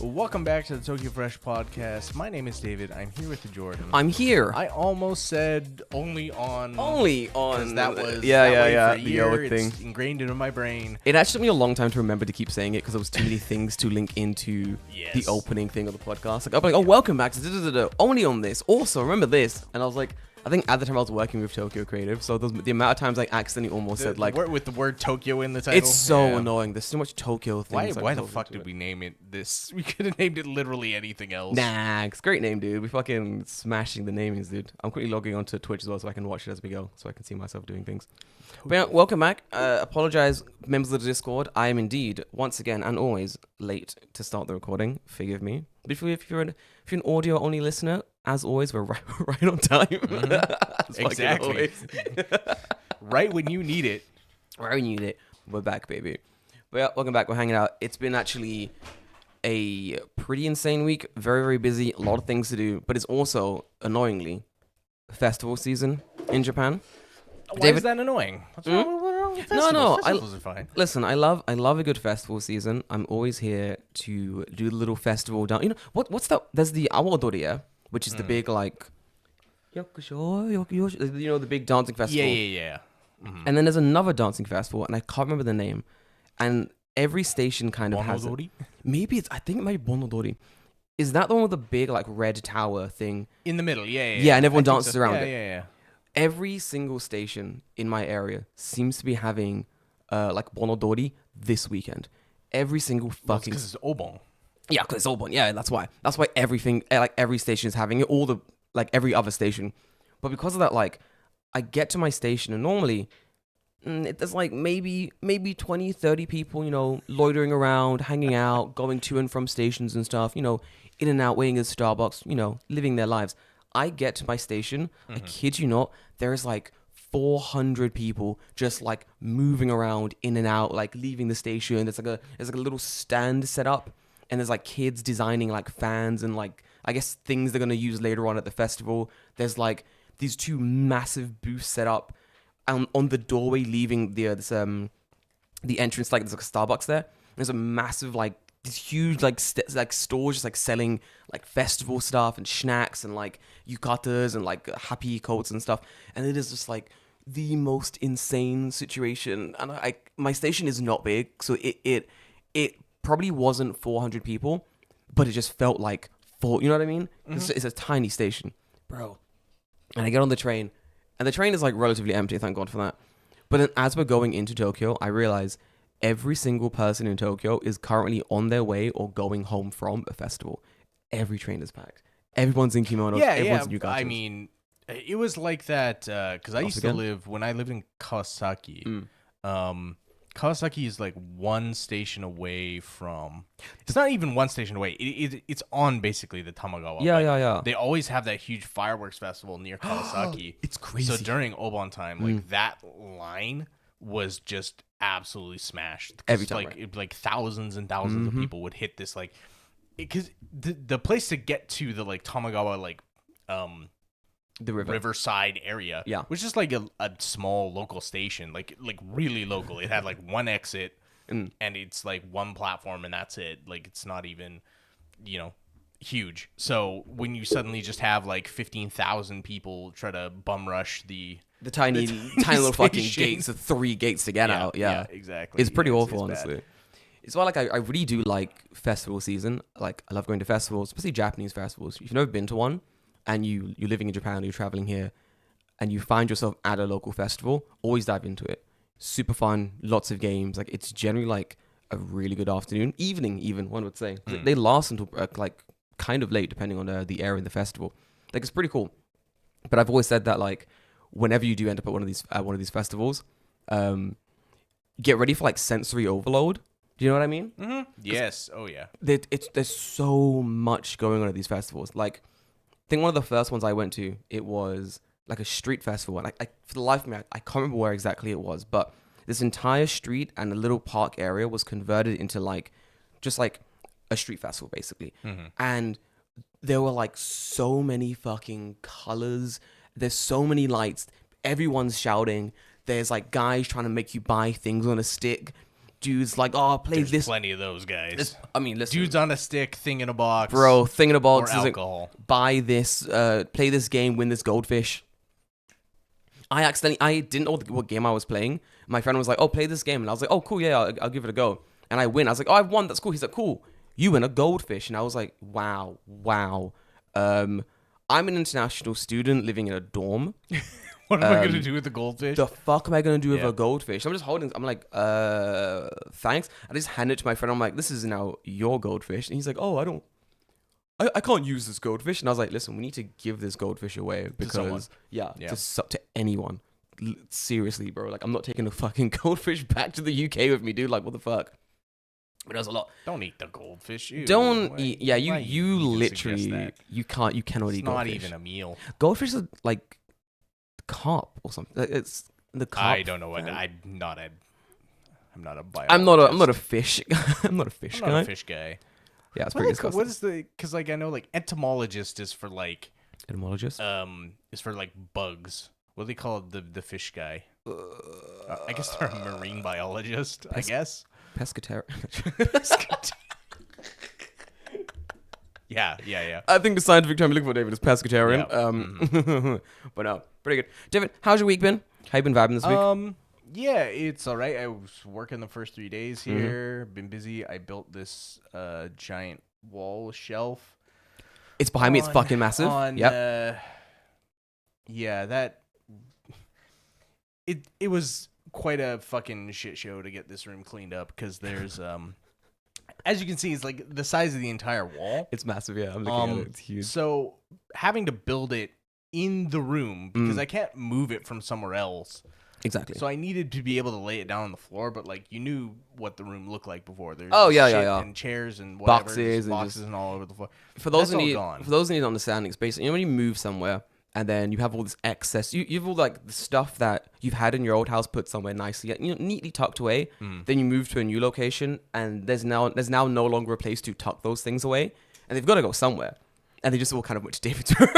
Welcome back to the Tokyo Fresh Podcast. My name is David. I'm here with Jordan. I'm here. I almost said only on. That was the thing. It's ingrained into my brain. It actually took me a long time to remember to keep saying it because there was too many things to link into the opening thing of the podcast. Like, I'll be like, oh, welcome back to only on this. Also, remember this. And I was like, I think at the time I was working with Tokyo Creative, so the amount of times I accidentally almost said like with the word Tokyo in the title. It's so annoying. There's so much Tokyo things. Why the fuck did we name it this? We could have named it literally anything else. Nah, it's a great name, dude. We fucking smashing the namings, dude. I'm quickly logging onto Twitch as well so I can watch it as we go, so I can see myself doing things. But yeah, welcome back. Apologize, members of the Discord. I am indeed once again and always late to start the recording. Forgive me. But if you're an audio only listener, as always, we're right on time. Mm-hmm. Exactly. Right when you need it. Right when you need it. We're back, baby. But yeah, welcome back. We're hanging out. It's been actually a pretty insane week. Very, very busy. A lot of things to do. But it's also, annoyingly, festival season in Japan. Why is that annoying? No. Festivals are fine. Listen, I love a good festival season. I'm always here to do the little festival down. You know what's that? There's the Awadori, which is the big like, you know, the big dancing festival. Yeah. Mm-hmm. And then there's another dancing festival, and I can't remember the name. And every station kind of has it. Maybe I think it might be Bonodori. Is that the one with the big like red tower thing in the middle? Yeah. Yeah, and everyone dances around it. Yeah. Every single station in my area seems to be having like Bonodori this weekend. Every single fucking... Because it's Obon. Yeah, because it's Obon. Yeah, that's why. That's why everything, like every station is having it, every other station. But because of that, like, I get to my station and normally there's like maybe 20, 30 people, you know, loitering around, hanging out, going to and from stations and stuff, you know, in and out, waiting at Starbucks, you know, living their lives. I get to my station, I kid you not, there's like 400 people just like moving around in and out, like leaving the station. There's like a little stand set up, and there's like kids designing like fans and like I guess things they're gonna use later on at the festival. There's like these two massive booths set up, and on the doorway leaving the entrance, like there's like a Starbucks there. There's a massive like these huge like stores just like selling like festival stuff and snacks and like yukatas and like happy coats and stuff, and it is just like the most insane situation. And my station is not big, so it probably wasn't 400 people, but it just felt like full. You know what I mean? It's a tiny station, bro. And I get on the train, and the train is like relatively empty. Thank God for that. But then as we're going into Tokyo, I realize every single person in Tokyo is currently on their way or going home from a festival. Every train is packed. Everyone's in kimonos. Everyone's in yukatas. I mean, it was like that because I used to live, when I lived in Kawasaki, Kawasaki is like one station away from, it's not even one station away. It's on basically the Tamagawa. Yeah. They always have that huge fireworks festival near Kawasaki. It's crazy. So during Obon time, like that line was just absolutely smashed. Every time, like thousands and thousands of people would hit this, like, because the place to get to the like Tamagawa, like the riverside area, which is like a small local station, like really local. It had like one exit and it's like one platform and that's it. Like it's not even, you know, huge. So when you suddenly just have like 15,000 people try to bum rush the tiny little fucking gates, the 3 gates to get out. Yeah, exactly. It's pretty awful, it's honestly. bad. It's why, like, I really do like festival season. Like, I love going to festivals, especially Japanese festivals. If you've never been to one and you're living in Japan or you're traveling here and you find yourself at a local festival, always dive into it. Super fun, lots of games. Like, it's generally like a really good afternoon, evening even, one would say. They last until like kind of late, depending on the area in the festival. Like, it's pretty cool. But I've always said that, like, whenever you do end up at one of these festivals, get ready for like sensory overload. Do you know what I mean? Mm-hmm. Yes. Oh yeah. There's so much going on at these festivals. Like, I think one of the first ones I went to, it was like a street festival, and I for the life of me, I can't remember where exactly it was, but this entire street and a little park area was converted into like just like a street festival basically. And there were like so many fucking colors. There's so many lights. Everyone's shouting. There's like guys trying to make you buy things on a stick. Dudes like, oh, play There's this. plenty of those guys. Listen. Dudes on a stick, thing in a box. Bro, thing in a box. Or alcohol. Like, buy this, play this game, win this goldfish. I didn't know what game I was playing. My friend was like, oh, play this game. And I was like, oh, cool, yeah, I'll give it a go. And I win. I was like, oh, I've won. That's cool. He's like, cool. You win a goldfish. And I was like, wow. I'm an international student living in a dorm. What am I going to do with the goldfish? The fuck am I going to do with a goldfish? I'm just holding. I'm like, thanks. I just hand it to my friend. I'm like, this is now your goldfish. And he's like, oh, I can't use this goldfish. And I was like, listen, we need to give this goldfish away because, to anyone. Seriously, bro. Like, I'm not taking the fucking goldfish back to the UK with me, dude. Like, what the fuck? But there's a lot. Don't eat the goldfish. Ew. Don't eat. Yeah, you literally, you cannot eat goldfish. It's not even a meal. Goldfish is like carp or something. Like, it's the carp. I don't know what. I'm not a biologist. I'm not a fish. I'm not a fish guy. I'm not a fish guy. Yeah, it's pretty disgusting. What is because like I know like entomologist is for like etymologist. Is for like bugs. What do they call it? The fish guy? I guess they're a marine biologist. I guess. Pescatarian. Yeah. I think the scientific term you're looking for, David, is pescatarian. Yeah. But no, pretty good. David, how's your week been? How you been vibing this week? Yeah, it's all right. I was working the first 3 days here. Been busy. I built this giant wall shelf. It's behind me. It's fucking massive. Yeah, that. It was quite a fucking shit show to get this room cleaned up because there's as you can see, it's like the size of the entire wall. It's massive. Yeah, I'm looking at it. It's huge. So having to build it in the room because I can't move it from somewhere else. Exactly. So I needed to be able to lay it down on the floor, but like you knew what the room looked like before. There's and chairs and whatever, boxes and all over the floor. For those who need to understand, it's basically when you move somewhere and then you have all this excess. You have all like the stuff that you've had in your old house put somewhere nicely, neatly tucked away. Then you move to a new location and there's now no longer a place to tuck those things away, and they've got to go somewhere. And they just all kind of went to David's room.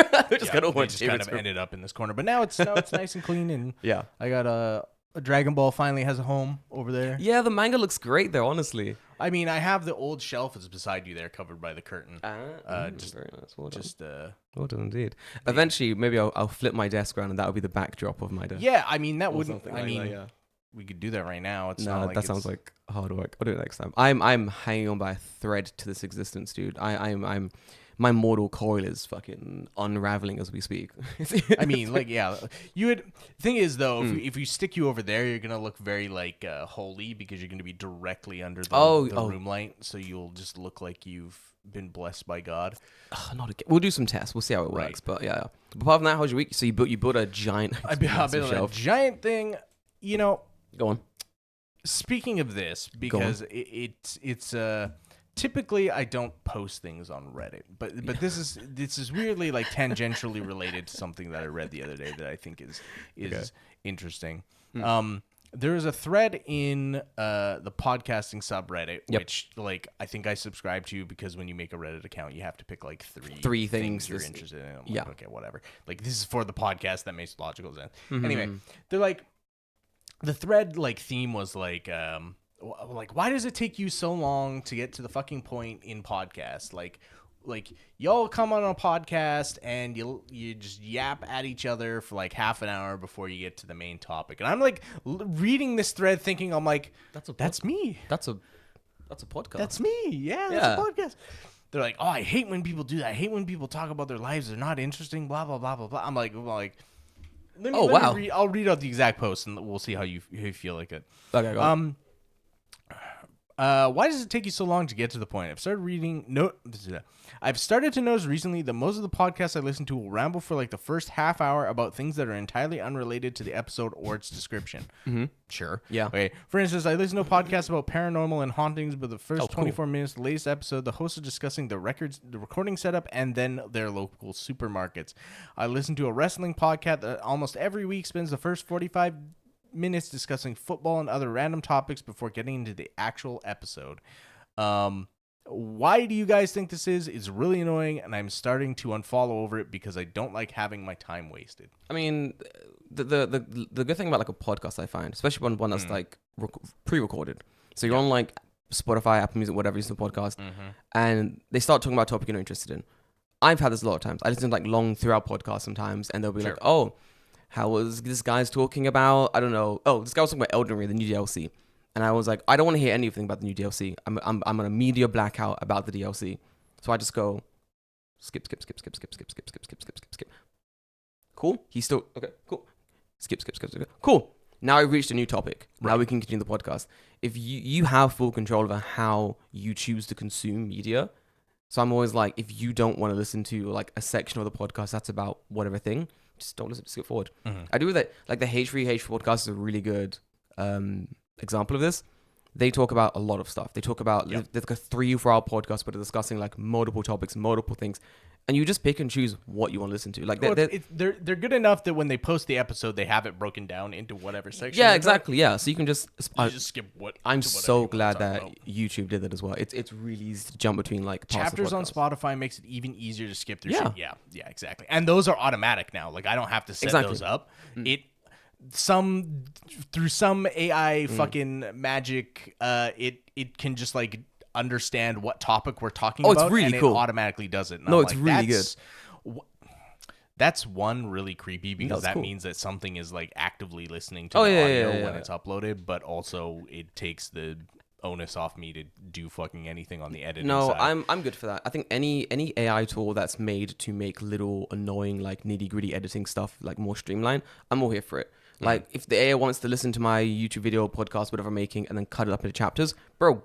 Ended up in this corner. But now it's nice and clean. And yeah, I got a Dragon Ball finally has a home over there. Yeah, the manga looks great there, honestly. I mean, I have the old shelf that's beside you there, covered by the curtain. Just very nice. Well done indeed. Eventually, maybe I'll flip my desk around and that will be the backdrop of my desk. Yeah, I mean that wouldn't. We could do that right now. It's not like that sounds like hard work. I'll do it next time. I'm hanging on by a thread to this existence, dude. I'm my mortal coil is fucking unraveling as we speak. I mean, like, yeah, you would. Thing is, though, if you stick you over there, you're gonna look very like holy because you're gonna be directly under the room light, so you'll just look like you've been blessed by God. Not again. We'll do some tests. We'll see how it works. But yeah. But apart from that, how's your week? So you built a giant. I built a giant thing. You know. Go on. Speaking of this, because it's typically I don't post things on Reddit, but this is weirdly like tangentially related to something that I read the other day that I think is interesting. There is a thread in the podcasting subreddit, which like I think I subscribe to because when you make a Reddit account, you have to pick like three things you're interested in. I'm like, okay, whatever. Like this is for the podcast, that makes logical sense. Anyway, they're like the thread like theme was like why does it take you so long to get to the fucking point in podcasts? Like y'all come on a podcast and you just yap at each other for like half an hour before you get to the main topic. And I'm like reading this thread thinking, I'm like, that's me. That's a podcast. That's me. Yeah, that's a podcast. They're like, oh, I hate when people do that. I hate when people talk about their lives. They're not interesting, blah, blah, blah, blah, blah. I'm like, let me I'll read out the exact post and we'll see how you feel like it. Okay, go on. Why does it take you so long to get to the point? I've started to notice recently that most of the podcasts I listen to will ramble for like the first half hour about things that are entirely unrelated to the episode or its description. Sure. Yeah. Okay. For instance, I listen to a podcast about paranormal and hauntings, but the first 24 minutes, the latest episode, the host is discussing the recording setup, and then their local supermarkets. I listen to a wrestling podcast that almost every week spends the first 45 minutes discussing football and other random topics before getting into the actual episode. Why do you guys think this is? It's really annoying, and I'm starting to unfollow over it because I don't like having my time wasted. I mean, the good thing about like a podcast, I find, especially one that's like pre-recorded. So you're on like Spotify, Apple Music, whatever, you listen to a podcast, and they start talking about a topic you're not interested in. I've had this a lot of times. I listen to like long throughout podcasts sometimes, and they'll be like, oh, how was this guy's talking about, I don't know, this guy was talking about Elden Ring, the new DLC. And I was like, I don't want to hear anything about the new DLC. I'm on a media blackout about the DLC. So I just go, skip. Cool. He's still, okay, cool. Skip. Cool. Now I've reached a new topic. Right. Now we can continue the podcast. If you have full control over how you choose to consume media. So I'm always like, if you don't want to listen to like a section of the podcast that's about whatever thing, just don't listen, skip forward. I do that. Like the H3H podcast is a really good example of this. They talk about a lot of stuff. They talk about there's like a 3-4 hour podcast where they're discussing like multiple topics, multiple things, and you just pick and choose what you want to listen to. Like they're good enough that when they post the episode, they have it broken down into whatever section. Yeah, exactly. Yeah, so you can just skip what. I'm so glad that YouTube did that as well. It's really easy to jump between like chapters on Spotify makes it even easier to skip through. Shit. Yeah, exactly. And those are automatic now. Like I don't have to set those up. Through some AI fucking magic, it can just like understand what topic we're talking about. It's really cool. It automatically does it. And it's really good. That's one really creepy because that means that something is like actively listening to the audio when it's uploaded, but also it takes the onus off me to do fucking anything on the editing side. I'm good for that. I think any AI tool that's made to make little annoying like nitty-gritty editing stuff like more streamlined, I'm all here for it. Like if the AI wants to listen to my YouTube video, podcast, whatever I'm making, and then cut it up into chapters, bro,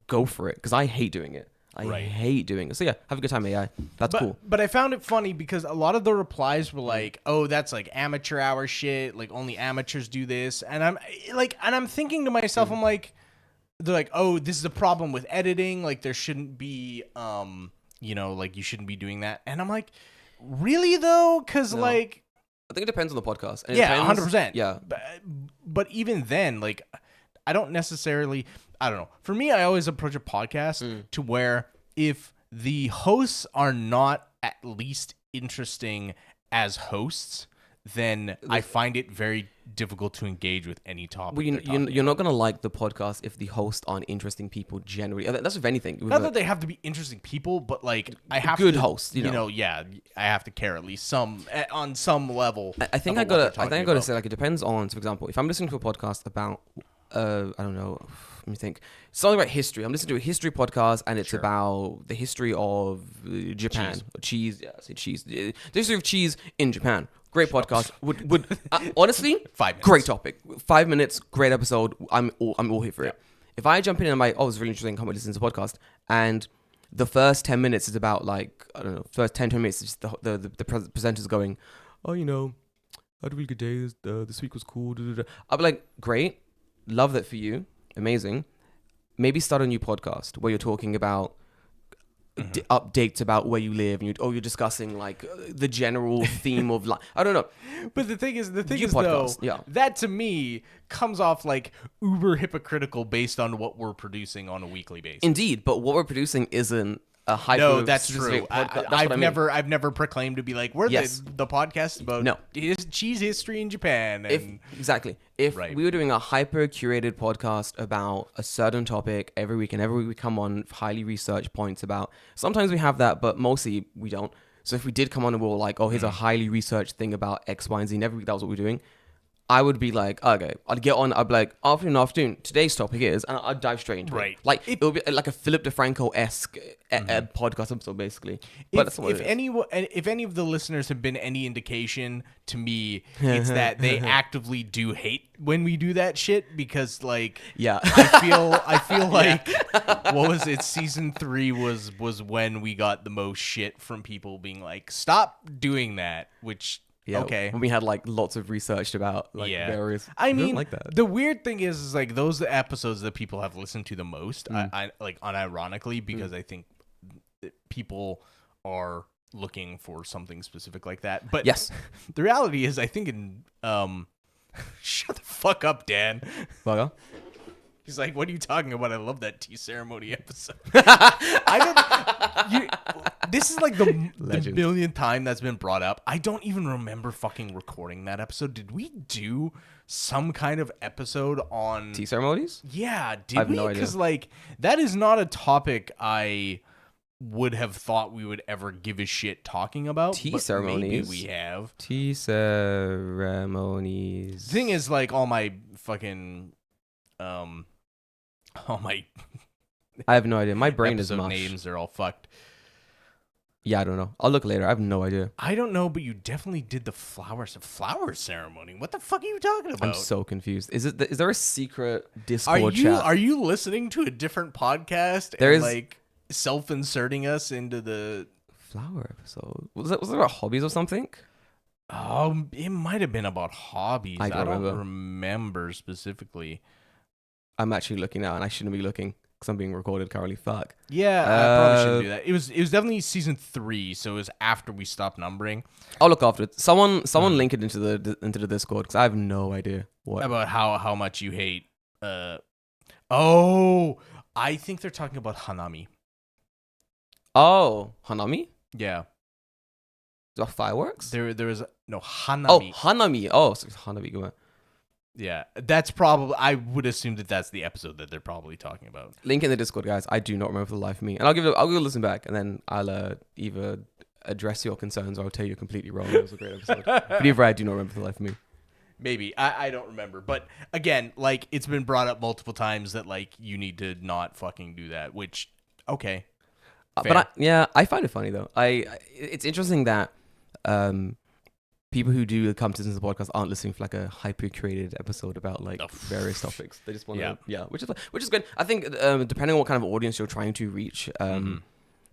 go for it. Because I hate doing it. I hate doing it. So yeah, have a good time, AI. That's cool. But I found it funny because a lot of the replies were like, "Oh, that's like amateur hour shit. Like only amateurs do this." And I'm thinking to myself, I'm like, they're like, "Oh, this is a problem with editing. Like there shouldn't be, like you shouldn't be doing that." And I'm like, really though? Because like. I think it depends on the podcast. And 100%. Yeah. But even then, like, I don't necessarily, I don't know. For me, I always approach a podcast to where if the hosts are not at least interesting as hosts, then I find it very difficult to engage with any topic. Well, you're not going to like the podcast if the hosts aren't interesting people generally. That's with anything. Not that they have to be interesting people, but like I have good hosts. I have to care at least on some level. I think I gotta say like it depends on. So for example, if I'm listening to a podcast about I don't know. Let me think. Something about history. I'm listening to a history podcast, and it's about the history of Japan. Cheese. Yeah, I say cheese. The history of cheese in Japan. Great podcast. Would honestly, 5 minutes. Great topic. 5 minutes. Great episode. I'm all here for it. If I jump in and I'm like, it's really interesting. Come and listen to the podcast, and the first 10 minutes is about like I don't know. First 10 minutes is just the presenters going, I had a really good day. This week was cool. I'll be like, great. Love that for you. Amazing. Maybe start a new podcast where you're talking about updates about where you live, and you're discussing like the general theme of life. I don't know. But the thing is though, that to me comes off like uber hypocritical based on what we're producing on a weekly basis. Indeed, but what we're producing isn't a hyper. No, that's true. I've never proclaimed to be like we're the podcast about cheese history in Japan. And If we were doing a hyper curated podcast about a certain topic every week, and every week we come on highly researched points about. Sometimes we have that, but mostly we don't. So if we did come on and we were like, here's a highly researched thing about X, Y, and Z, and every week that was what we're doing. I would be like, okay, I'd get on. I'd be like, afternoon. Today's topic is, and I'd dive straight into it. Like it would be like a Philip DeFranco-esque podcast episode, basically. But if any of the listeners have been any indication to me, it's that they actively do hate when we do that shit because, like, I feel like what was it? Season 3 was when we got the most shit from people being like, stop doing that, which. Yeah, okay. When we had like lots of researched about various. I mean, like that. The weird thing is like those episodes that people have listened to the most. I like unironically because I think people are looking for something specific like that. But yes, the reality is, I think in Shut the fuck up, Dan. Bugger. He's like, what are you talking about? I love that tea ceremony episode. I don't. This is like the millionth time that's been brought up. I don't even remember fucking recording that episode. Did we do some kind of episode on tea ceremonies? Yeah, did I have we? no idea. Because like that is not a topic I would have thought we would ever give a shit talking about. Tea ceremonies. Maybe we have tea ceremonies. The thing is, like, all my fucking I have no idea. My brain is mush. Names are all fucked. Yeah, I don't know. I'll look later. I have no idea. I don't know, but you definitely did the flower ceremony. What the fuck are you talking about? I'm so confused. Is there a secret Discord chat? Are you listening to a different podcast there and is... like self-inserting us into the flower episode? Was there about hobbies or something? It might have been about hobbies. I don't remember specifically. I'm actually looking now, and I shouldn't be looking because I'm being recorded currently. Fuck. Yeah, I probably shouldn't do that. It was definitely season 3, so it was after we stopped numbering. I'll look after it. Someone link it into the Discord because I have no idea what about how much you hate. I think they're talking about Hanami. Oh, Hanami? Yeah. Is that fireworks? There was no Hanami. Oh, Hanami. Oh, so Hanami. Go on. Yeah, that's probably. I would assume that that's the episode that they're probably talking about. Link in the Discord, guys. I do not remember for the life of me, and I'll give it a listen back, and then I'll either address your concerns or I'll tell you completely wrong. It was a great episode, but either I do not remember for the life of me. Maybe I don't remember, but again, like it's been brought up multiple times that like you need to not fucking do that. Which okay, but I find it funny though. It's interesting that people who do come to the podcast aren't listening for like a hyper-curated episode about like various topics. They just want to, which is good. I think depending on what kind of audience you're trying to reach,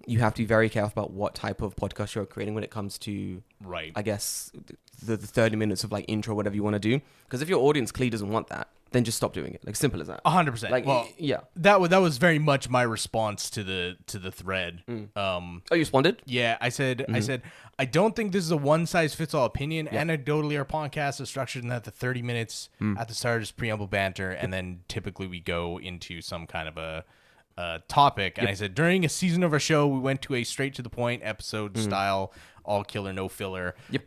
you have to be very careful about what type of podcast you're creating when it comes to, I guess, the 30 minutes of like intro, whatever you want to do. Because if your audience clearly doesn't want that, then just stop doing it. Like simple as that. 100%. Like, well, yeah. That was very much my response to the thread. Oh, you responded? Yeah, I said I don't think this is a one size fits all opinion. Yeah. Anecdotally, our podcast is structured in that the 30 minutes at the start is preamble banter, and then typically we go into some kind of a topic. And I said during a season of our show, we went to a straight to the point episode style. All killer, no filler. Yep.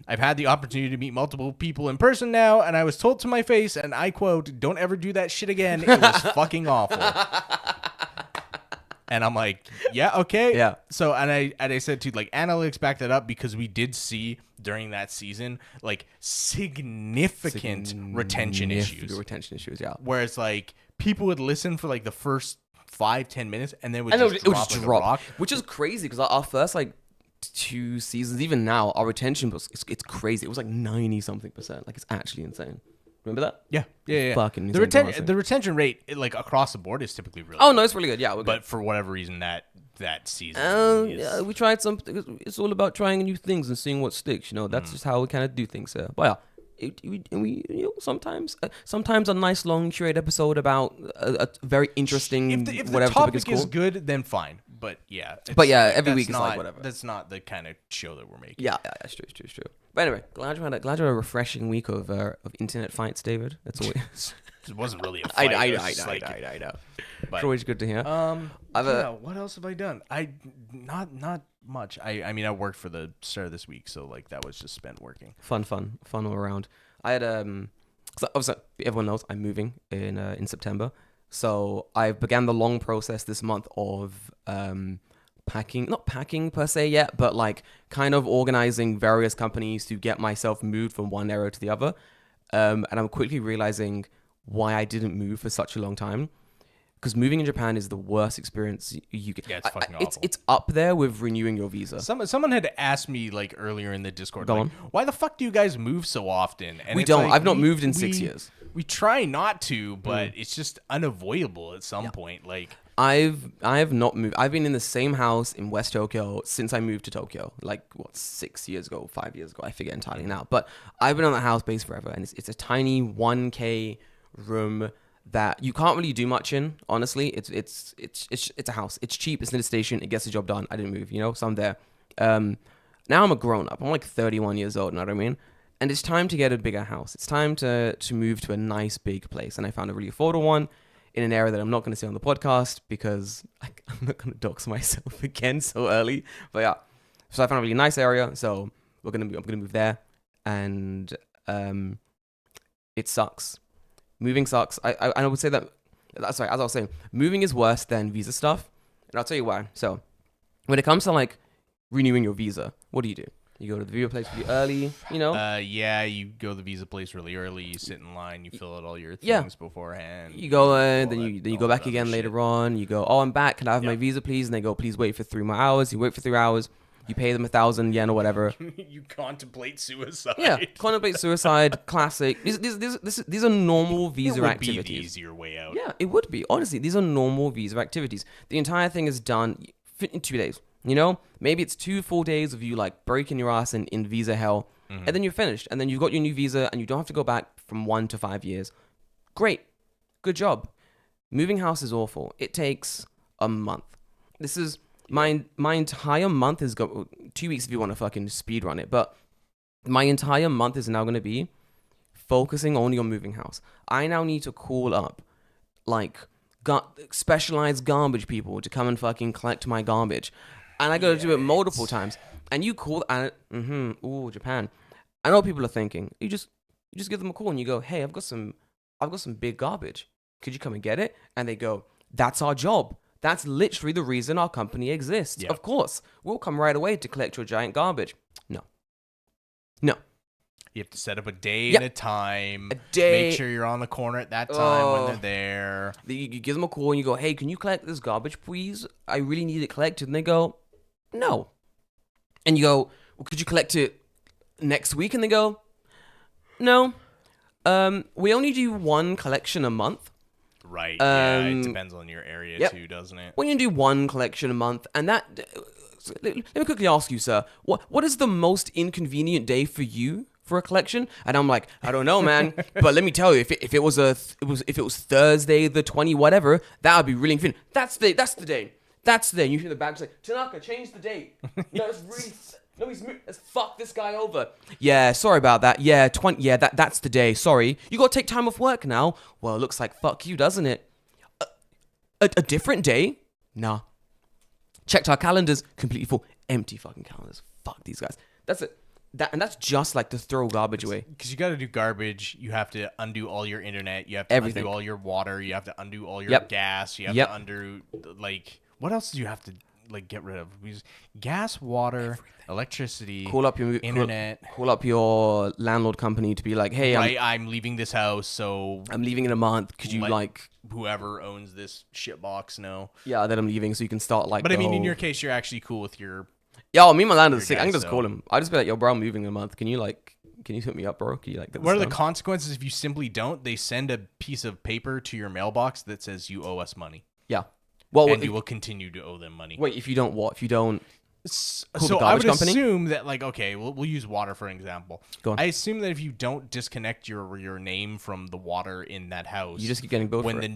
I've had the opportunity to meet multiple people in person now, and I was told to my face, and I quote, "Don't ever do that shit again. It was fucking awful." And I'm like, yeah, okay. Yeah. So and I said to like analytics backed that up because we did see during that season like significant retention issues. Retention issues, yeah. Whereas like people would listen for like the first 5-10 minutes and then it would just drop, which is crazy because our first like 2 seasons, even now, our retention was it's crazy. It was like 90-something%. Like it's actually insane. Remember that? Yeah. Fucking the retention rate like across the board is typically really good. No, it's really good. Yeah, but for whatever reason that season yeah, we tried something. It's all about trying new things and seeing what sticks. You know, that's just how we kind of do things here. But yeah, we you know, sometimes a nice long curated episode about a very interesting if whatever the topic is cool. good, then fine. But yeah, every week is like whatever. That's not the kind of show that we're making. Yeah, that's true. But anyway, glad you had a refreshing week of internet fights, David. That's always. It wasn't really a fight. I know. But it's always good to hear. What else have I done? Not much. I mean, I worked for the start of this week, so like that was just spent working. Fun all around. I had obviously everyone knows I'm moving in September. So I began the long process this month of not packing per se yet, but like kind of organizing various companies to get myself moved from one area to the other. And I'm quickly realizing why I didn't move for such a long time. Because moving in Japan is the worst experience you get. Yeah, it's fucking awful. It's up there with renewing your visa. Someone had asked me like earlier in the Discord, why the fuck do you guys move so often? And we don't. Like, I've not moved in 6 years. We try not to, but it's just unavoidable at some point. Like I have not moved. I've been in the same house in West Tokyo since I moved to Tokyo. Like 6 years ago, 5 years ago. I forget entirely now. But I've been on that house base forever, and it's a tiny 1K room that you can't really do much in. Honestly, it's a house. It's cheap. It's in a station. It gets the job done. I didn't move, so I'm there. Now I'm a grown up. I'm like 31 years old. You know what I mean? And it's time to get a bigger house. It's time to move to a nice big place. And I found a really affordable one in an area that I'm not going to say on the podcast because I'm not going to dox myself again so early. But yeah, so I found a really nice area. So I'm gonna move there, and it sucks. Moving sucks. I would say that. Sorry, as I was saying, moving is worse than visa stuff, and I'll tell you why. So when it comes to like renewing your visa, what do? You go to the visa place really early, you know? Yeah, you go to the visa place really early. You sit in line. You fill out all your things beforehand. You go in, then you go back again later on. You go, oh, I'm back. Can I have my visa, please? And they go, please wait for 3 more hours. You wait for 3 hours. You pay them 1,000 yen or whatever. You contemplate suicide. Yeah, contemplate suicide. Classic. These are normal visa activities. It would be the easier way out. Yeah, it would be. Honestly, these are normal visa activities. The entire thing is done in 2 days. You know, maybe it's 2 full days of you like breaking your ass in visa hell, and then you're finished, and then you've got your new visa, and you don't have to go back from 1 to 5 years. Great, good job. Moving house is awful. It takes a month. This is my entire month is 2 weeks if you want to fucking speed run it, but my entire month is now going to be focusing only on moving house. I now need to call up like specialized garbage people to come and fucking collect my garbage. And I got to do it multiple times. And you call and ooh, Japan. I know what people are thinking. You just give them a call and you go, "Hey, I've got some big garbage. Could you come and get it?" And they go, "That's our job. That's literally the reason our company exists. Yep. Of course. We'll come right away to collect your giant garbage." No. You have to set up a day and a time. Make sure you're on the corner at that time when they're there. You give them a call and you go, "Hey, can you collect this garbage, please? I really need it collected." And they go, "No." And you go, "Well, could you collect it next week?" And they go, "No. We only do 1 collection a month." Right. Yeah, it depends on your area too, doesn't it? We only do 1 collection a month, and that. Let me quickly ask you, sir. What is the most inconvenient day for you for a collection? And I'm like, I don't know, man. But let me tell you, if it was Thursday the 20 whatever, that would be really inconvenient. That's the day. And you hear the back say, "Tanaka, change the date." No, it's really. No, let's fuck this guy over. Yeah, sorry about that. Yeah, 20. Yeah, that's the day. Sorry, you got to take time off work now. Well, it looks like fuck you, doesn't it? A different day? Nah. Checked our calendars, completely full. Empty fucking calendars. Fuck these guys. That's it. And that's just like to throw garbage away. Because you got to do garbage. You have to undo all your internet. You have to undo all your water. You have to undo all your gas. You have to undo, like, what else do you have to, like, get rid of? Gas, water, electricity, call up your internet. Call up your landlord company to be like, "Hey, I'm leaving this house, so I'm leaving in a month. Could you like whoever owns this shit box know?" Yeah, that I'm leaving, so you can start like. But I mean, in your case, you're actually cool with your. Yo, me and my landlord's sick. I can just call him. I just be like, "Yo, bro, I'm moving in a month. Can you hook me up, bro? Can you like?" What are the consequences if you simply don't? They send a piece of paper to your mailbox that says you owe us money. Yeah. Well, and you will continue to owe them money. Wait, if you don't what? If you don't call the I would company? assume that, like, okay, we'll use water for an example. Go on. I assume that if you don't disconnect your name from the water in that house, you just keep getting billed for it.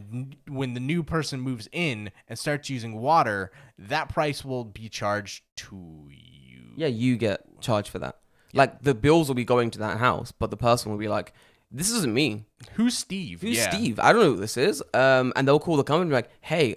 When the new person moves in and starts using water, that price will be charged to you. Yeah, you get charged for that. Like, the bills will be going to that house, but the person will be like, "This isn't me. Who's Steve? Steve? I don't know who this is." And they'll call the company and be like, "Hey,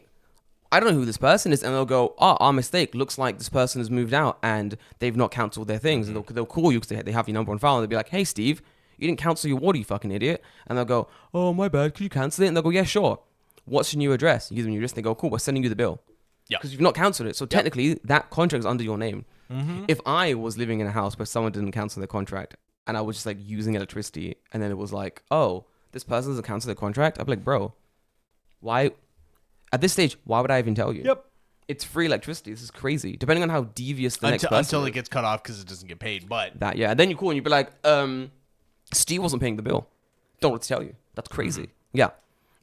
I don't know who this person is," and they'll go, "Oh, our mistake. Looks like this person has moved out and they've not cancelled their things." Mm-hmm. And they'll call you because they have your number on file. And they'll be like, "Hey, Steve, you didn't cancel your water, you fucking idiot." And they'll go, "Oh, my bad. Could you cancel it?" And they'll go, "Yeah, sure. What's your new address?" You give them your address. And they go, "Cool, we're sending you the bill." Yeah. Because you've not cancelled it. So technically, that contract is under your name. Mm-hmm. If I was living in a house where someone didn't cancel their contract and I was just like using electricity and then it was like, "Oh, this person doesn't cancel their contract," I'd be like, "Bro, why? At this stage, why would I even tell you?" Yep. It's free electricity. This is crazy. Depending on how devious the next person until is. it gets cut off because it doesn't get paid. But that, yeah. And then you call and you'd be like, "Steve wasn't paying the bill." Don't know what to tell you. That's crazy. Mm-hmm. Yeah.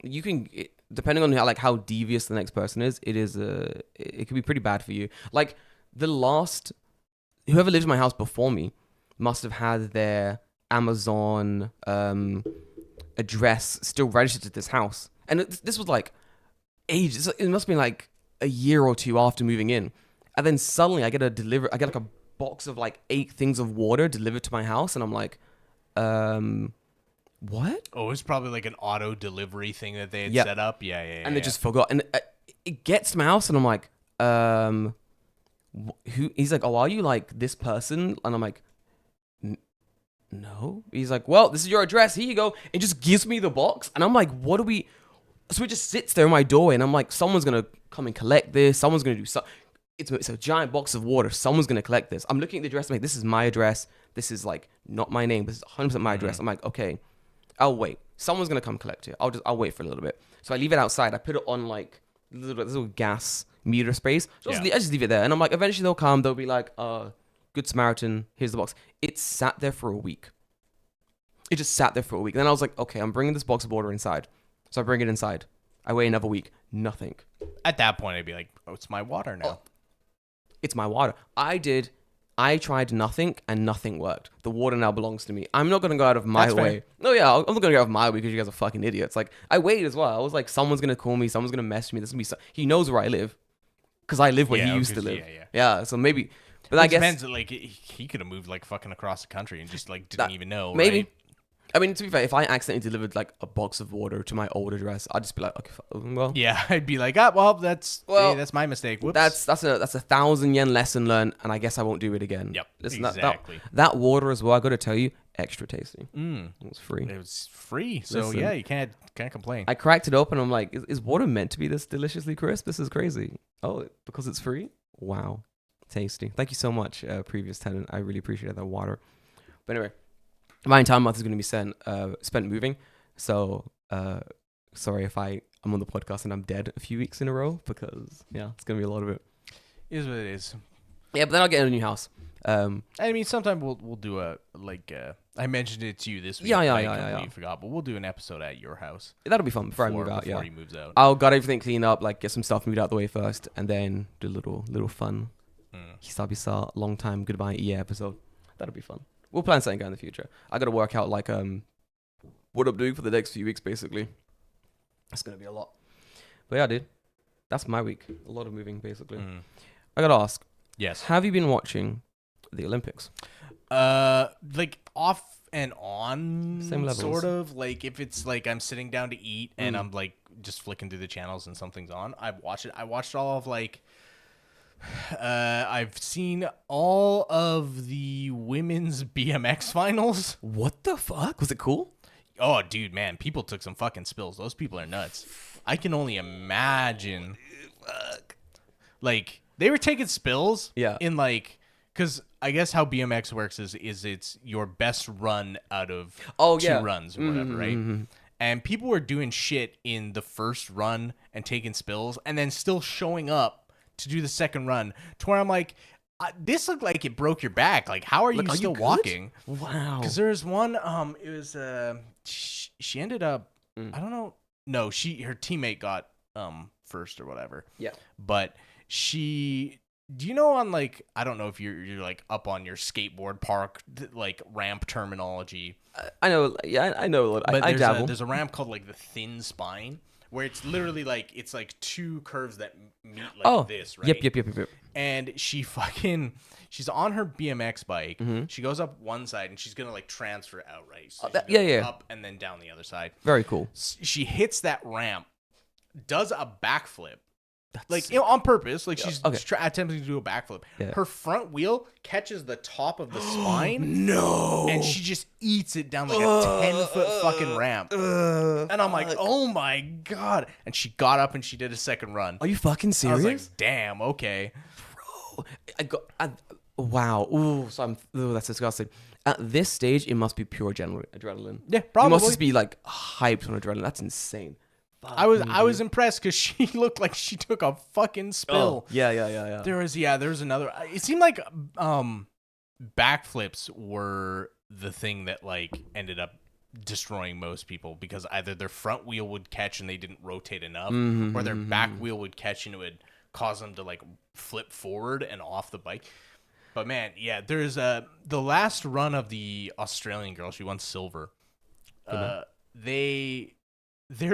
You can, depending on how devious the next person is, it can be pretty bad for you. Like, whoever lived in my house before me must have had their Amazon address still registered to this house. And this was like ages. It must have been like a year or 2 after moving in. And then suddenly I get like a box of like 8 things of water delivered to my house. And I'm like, what? Oh, it was probably like an auto delivery thing that they had set up. Yeah. And they just forgot. And it gets to my house, and I'm like, who? He's like, oh, are you like this person? And I'm like, no. He's like, well, this is your address. Here you go. And just gives me the box. And I'm like, what do we? So it just sits there in my doorway, and I'm like, someone's gonna come and collect this. Someone's gonna do something. It's a giant box of water. Someone's gonna collect this. I'm looking at the address. I'm like, this is my address. This is like not my name. This is 100% my address. I'm like, okay, I'll wait. Someone's gonna come collect it. I'll wait for a little bit. So I leave it outside. I put it on like little gas meter space. So I just leave it there, and I'm like, eventually they'll come. They'll be like, Good Samaritan. Here's the box. It sat there for a week. It just sat there for a week. Then I was like, okay, I'm bringing this box of water inside. So I bring it inside. I wait another week. Nothing. At that point, I'd be like, oh, it's my water now. It's my water. I tried nothing, and nothing worked. The water now belongs to me. I'm not going to go out of my way. Fair. No, yeah, I'm not going to go out of my way because you guys are fucking idiots. Like, I waited as well. I was like, someone's going to call me. Someone's going to message me. There's going to be he knows where I live because I live where he used to live. Yeah, so maybe. But I guess. Depends, like, he could have moved, like, fucking across the country and just, like, didn't even know, maybe. Right? I mean, to be fair, if I accidentally delivered like a box of water to my old address, I'd just be like, okay, well, yeah, I'd be like, that's my mistake. Whoops. That's a 1,000 yen lesson learned, and I guess I won't do it again. Yep, Listen, exactly. That water as well, I got to tell you, extra tasty. It was free. It was free, so yeah, you can't complain. I cracked it open, and I'm like, is water meant to be this deliciously crisp? This is crazy. Oh, because it's free? Wow, tasty. Thank you so much, previous tenant. I really appreciate that water. But anyway. My entire month is going to be spent moving, so sorry if I'm on the podcast and I'm dead a few weeks in a row because it's going to be a lot of it. It is what it is. Yeah, but then I'll get a new house. I mean, sometime we'll do I mentioned it to you this week. Yeah. I completely forgot, but we'll do an episode at your house. That'll be fun before I move out. Before he moves out, I'll got everything cleaned up, like get some stuff moved out the way first, and then do a little fun. Hisabisa long time goodbye episode. That'll be fun. We'll plan something in the future. I got to work out like what I'm doing for the next few weeks, basically. It's gonna be a lot. But yeah, dude, that's my week. A lot of moving, basically. I gotta ask. Yes. Have you been watching the Olympics? Like off and on, same levels. Sort of. Like if it's like I'm sitting down to eat and I'm like just flicking through the channels and something's on, I watch it. I watched all of like. I've seen all of the women's BMX finals. What the fuck? Was it cool? Oh, dude, man, people took some fucking spills. Those people are nuts. I can only imagine. Like, they were taking spills. Yeah. In like, because I guess how BMX works is it's your best run out of two runs or whatever, right? And people were doing shit in the first run and taking spills and then still showing up to do the second run to where I'm like, this looked like it broke your back. Like, how are you still walking? Wow. Because there's one, it was, she ended up, I don't know. No, her teammate got, first or whatever. Yeah. But do you know on like, I don't know if you're like up on your skateboard park, like ramp terminology. I know. Yeah, I know a little. I dabble. There's a ramp called like the thin spine. Where it's literally like it's like two curves that meet like this, right? Yep. And she's on her BMX bike. She goes up one side and she's gonna like transfer out, right? So up and then down the other side. Very cool. She hits that ramp, does a backflip. Like on purpose, like she's attempting to do a backflip. Yeah. Her front wheel catches the top of the spine. No, and she just eats it down like a 10-foot fucking ramp. And I'm like, oh my god! And she got up and she did a second run. Are you fucking serious? I was like, damn, okay, bro. Wow. Ooh, that's disgusting. At this stage, it must be pure adrenaline. Yeah, probably. You must just be like hyped on adrenaline. That's insane. I was impressed because she looked like she took a fucking spill. Yeah. There was another. It seemed like backflips were the thing that like ended up destroying most people because either their front wheel would catch and they didn't rotate enough, or their back wheel would catch and it would cause them to like flip forward and off the bike. But man, yeah, there's the last run of the Australian girl. She won silver. Their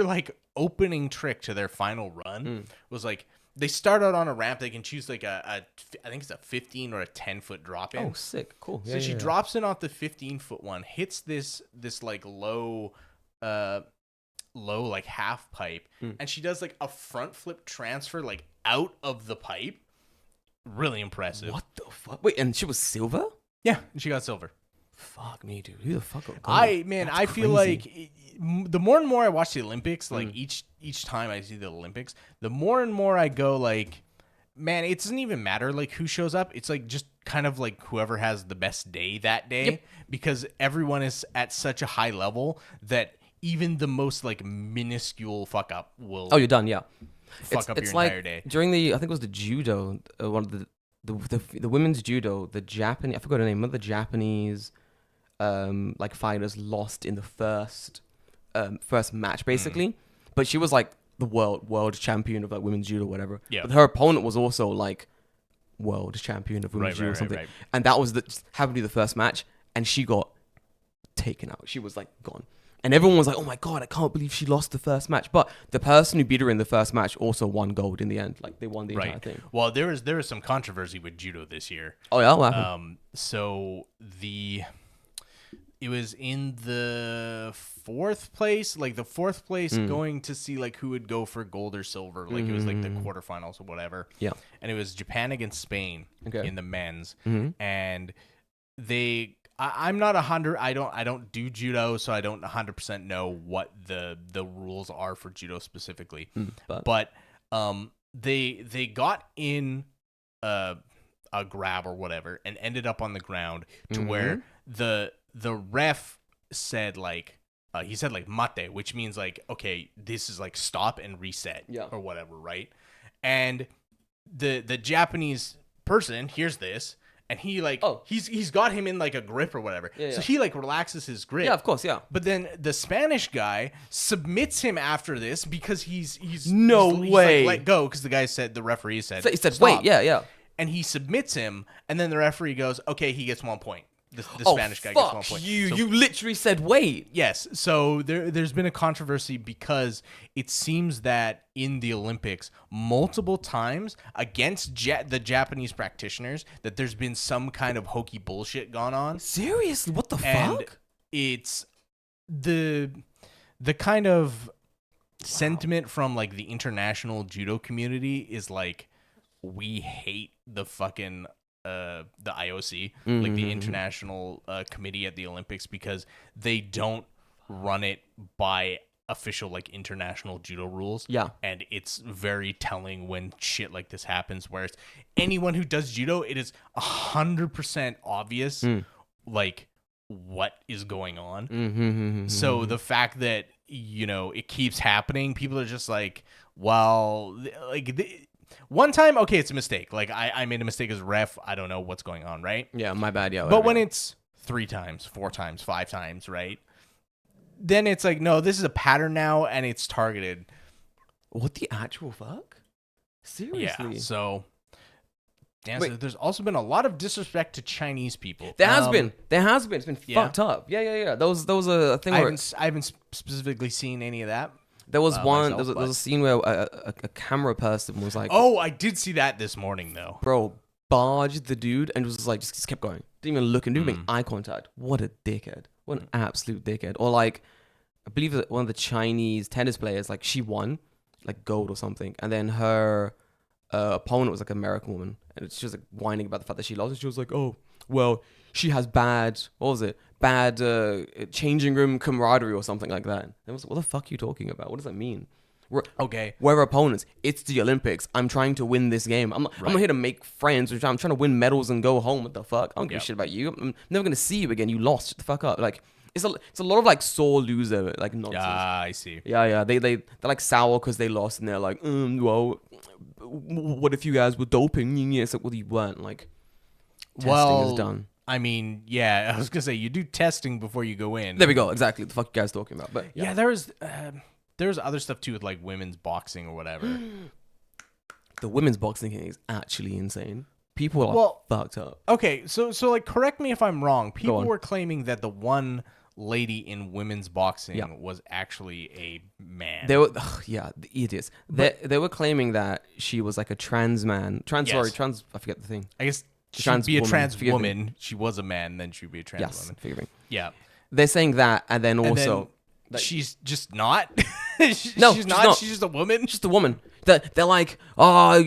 like opening trick to their final run was like They start out on a ramp. They can choose like I think it's a 15 or a 10-foot drop in. Oh, sick. Cool. So she drops in off the 15-foot one, hits this like low like half pipe, and she does like a front flip transfer like out of the pipe. Really impressive. What the fuck? Wait, and she was silver? Yeah, she got silver. Fuck me, dude. Who the fuck got gold? I feel like the more and more I watch the Olympics, like each time I see the Olympics, the more and more I go like, man, it doesn't even matter like who shows up. It's like just kind of like whoever has the best day that day, because everyone is at such a high level that even the most like minuscule fuck up will. Oh, you're done. Yeah. Fuck up your entire day. During I think it was the judo, one of the women's judo, the Japanese, I forgot her name, one of the Japanese like fighters lost in the first match basically, but she was like the world champion of like women's judo or whatever. Yeah. But her opponent was also like world champion of women's judo or something. Right. And that was happened to be the first match, and she got taken out. She was like gone. And everyone was like, oh my God, I can't believe she lost the first match. But the person who beat her in the first match also won gold in the end. Like, they won the entire thing. Well, there was some controversy with judo this year. Oh, yeah? What happened? So, it was in the fourth place, going to see, like, who would go for gold or silver. Like, it was, like, the quarterfinals or whatever. Yeah. And it was Japan against Spain in the men's. And I'm not 100. I don't do judo, so I don't 100% know what the rules are for judo specifically. But they got in a grab or whatever and ended up on the ground to where the ref said like he said like mate, which means like, okay, this is like stop and reset or whatever, right? And the Japanese person hears this. And he like he's got him in like a grip or whatever. So he like relaxes his grip. Yeah, of course, yeah. But then the Spanish guy submits him after this because he's way like, let go, because the referee said he said stop. Wait, yeah. And he submits him, and then the referee goes, okay, he gets 1 point. The Spanish guy gets 1 point. You literally said wait. Yes. So there's been a controversy because it seems that in the Olympics, multiple times against the Japanese practitioners, that there's been some kind of hokey bullshit gone on. Seriously? What the and fuck? It's the kind of sentiment from like the international judo community is like, we hate the fucking the IOC, like the international committee at the Olympics, because they don't run it by official like international judo rules. Yeah. And it's very telling when shit like this happens, where it's anyone who does judo, it is 100% obvious like what is going on. So the fact that, you know, it keeps happening, people are just like, well, like one time, okay, it's a mistake. Like, I made a mistake as ref. I don't know what's going on, right? Yeah, my bad, yeah. But when it's 3 times, 4 times, 5 times, right? Then it's like, no, this is a pattern now, and it's targeted. What the actual fuck? Seriously? Yeah, so there's also been a lot of disrespect to Chinese people. There has been. It's been fucked up. Yeah. Those are a thing I haven't specifically seen any of that. There was one. There was a scene where a camera person was like, "Oh, I did see that this morning, though." Bro, barged the dude and was just like, just kept going. Didn't even look and didn't make eye contact. What a dickhead! What an absolute dickhead! Or like, I believe that one of the Chinese tennis players, like she won, like gold or something, and then her opponent was like an American woman, and she was like whining about the fact that she lost. And she was like, "Oh, well, she has bad changing room camaraderie or something like that." And I was like, what the fuck are you talking about? What does that mean? We're opponents. It's the Olympics. I'm trying to win this game. I'm not here to make friends. I'm trying to win medals and go home. What the fuck? I don't give a shit about you. I'm never going to see you again. You lost. Shut the fuck up. Like, it's a lot of like sore loser like nonsense. Ah, I see. Yeah. They're like sour because they lost, and they're like, well, what if you guys were doping? Yeah, it's like, well, you weren't. Like, testing is done. I mean, yeah, I was going to say, you do testing before you go in. There we go. Exactly. What the fuck you guys talking about? But yeah, there's other stuff too with like women's boxing or whatever. The women's boxing thing is actually insane. People are fucked up. Okay, so like, correct me if I'm wrong. People were claiming that the one lady in women's boxing was actually a man. They were, the idiots. They were claiming that she was like a trans man. I forget the thing. I guess she'd be a trans woman. She was a man, then she'd be a trans woman. Forgive me. Yeah. They're saying that, and then also... she's just not? She's not. She's just a woman? Just a woman. They're like, oh...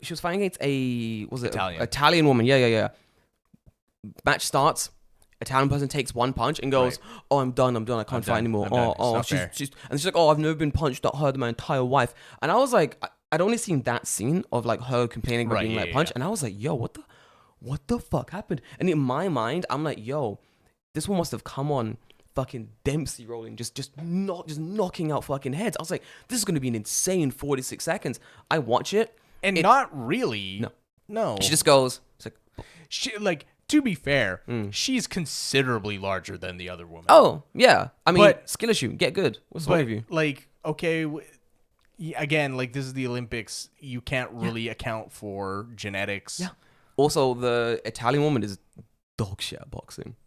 She was fighting against Italian woman. Yeah. Match starts. Italian person takes one punch and goes, "Oh, I'm done. I can't fight anymore." She's like, "Oh, I've never been punched that hard in my entire life." And I was like, I'd only seen that scene of like her complaining about being punched, and I was like, "Yo, what the fuck happened?" And in my mind, I'm like, "Yo, this one must have come on fucking Dempsey rolling, just knocking out fucking heads." I was like, "This is gonna be an insane 46 seconds." I watch it, and not really. No. She just goes, it's like. To be fair, she's considerably larger than the other woman. Oh, yeah. I mean, skill issue. Get good. What's wrong with you? Like, okay, again, like, this is the Olympics. You can't really account for genetics. Yeah. Also, the Italian woman is dog shit at boxing.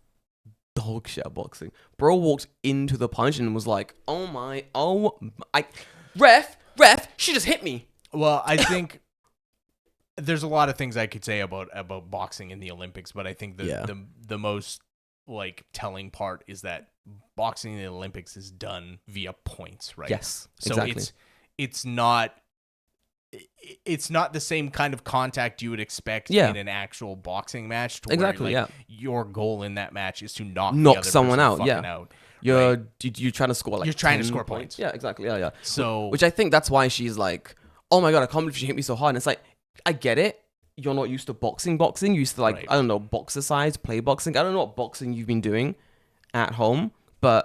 Bro walked into the punch and was like, ref, she just hit me. Well, I think... There's a lot of things I could say about boxing in the Olympics, but I think the most like telling part is that boxing in the Olympics is done via points, right? Yes, so exactly. It's not the same kind of contact you would expect in an actual boxing match. Where, your goal in that match is to knock someone out. You're trying to score you're trying to score points. Yeah, exactly. Yeah. So which I think that's why she's like, "Oh my god, I can't believe she hit me so hard." And it's like, I get it. You're not used to boxing. You used to like, I don't know, boxercise, play boxing. I don't know what boxing you've been doing at home, and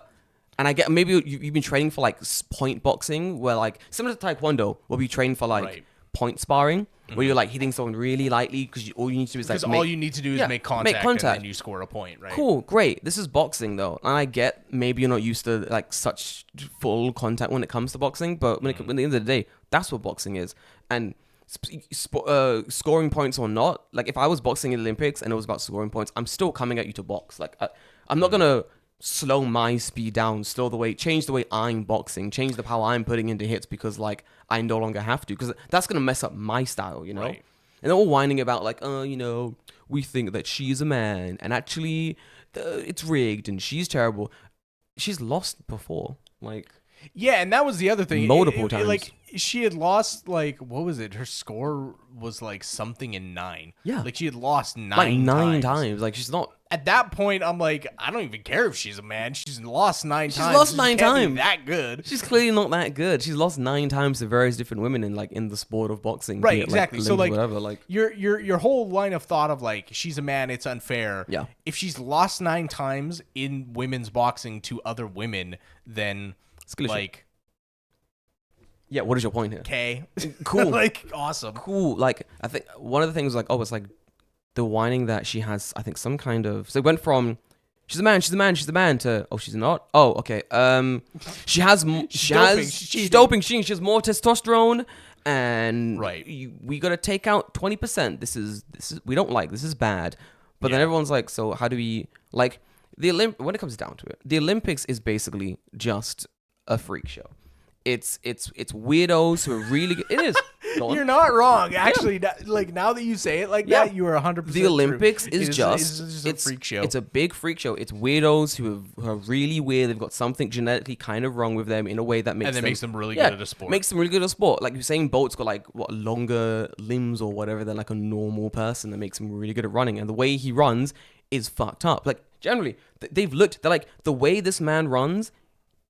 I get maybe you've been training for like point boxing, where like similar to Taekwondo, where we train for like point sparring, where you're like hitting someone really lightly because all you need to do is like all you need to do is make contact and then you score a point, right? Cool, great. This is boxing though, and I get maybe you're not used to like such full contact when it comes to boxing, but at the end of the day, that's what boxing is, and. Scoring points or not, like if I was boxing in the Olympics and it was about scoring points, I'm still coming at you to box. Like I'm not gonna slow my speed down, change the way I'm boxing, change the power I'm putting into hits because like I no longer have to, because that's gonna mess up my style, you know. Right. And they're all whining about like, we think that she's a man and actually it's rigged and she's terrible. She's lost before, like. Yeah, and that was the other thing. Multiple times. Like, she had lost, like, what was it? Her score was, like, something in 9. Yeah. Like, she had lost 9 times. Like, she's not... At that point, I'm like, I don't even care if she's a man. She's lost 9 times. She's lost 9 times. That good. She's clearly not that good. She's lost 9 times to various different women in the sport of boxing. Right, exactly. So, like, whatever, like... Your whole line of thought of, like, she's a man, it's unfair. Yeah. If she's lost 9 times in women's boxing to other women, then, like... Yeah, what is your point here? Okay. Cool. Like, awesome. Cool. Like, I think one of the things, like, it's like the whining that she has, I think, some kind of... So it went from, she's a man, to, oh, she's not? Oh, okay. She's doping. She has more testosterone, and we got to take out 20%. This is, we don't like, this is bad. But then everyone's like, so how do we, like, when it comes down to it, the Olympics is basically just a freak show. It's weirdos who are really good. It is. You're not wrong. Actually, like now that you say it like that, you are 100%. The Olympics is just a freak show. It's a big freak show. It's weirdos who are really weird. They've got something genetically kind of wrong with them in a way that makes them really good at a sport. Makes them really good at a sport. Like Usain Bolt's got like longer limbs or whatever than like a normal person. That makes him really good at running. And the way he runs is fucked up. Like generally, they're like the way this man runs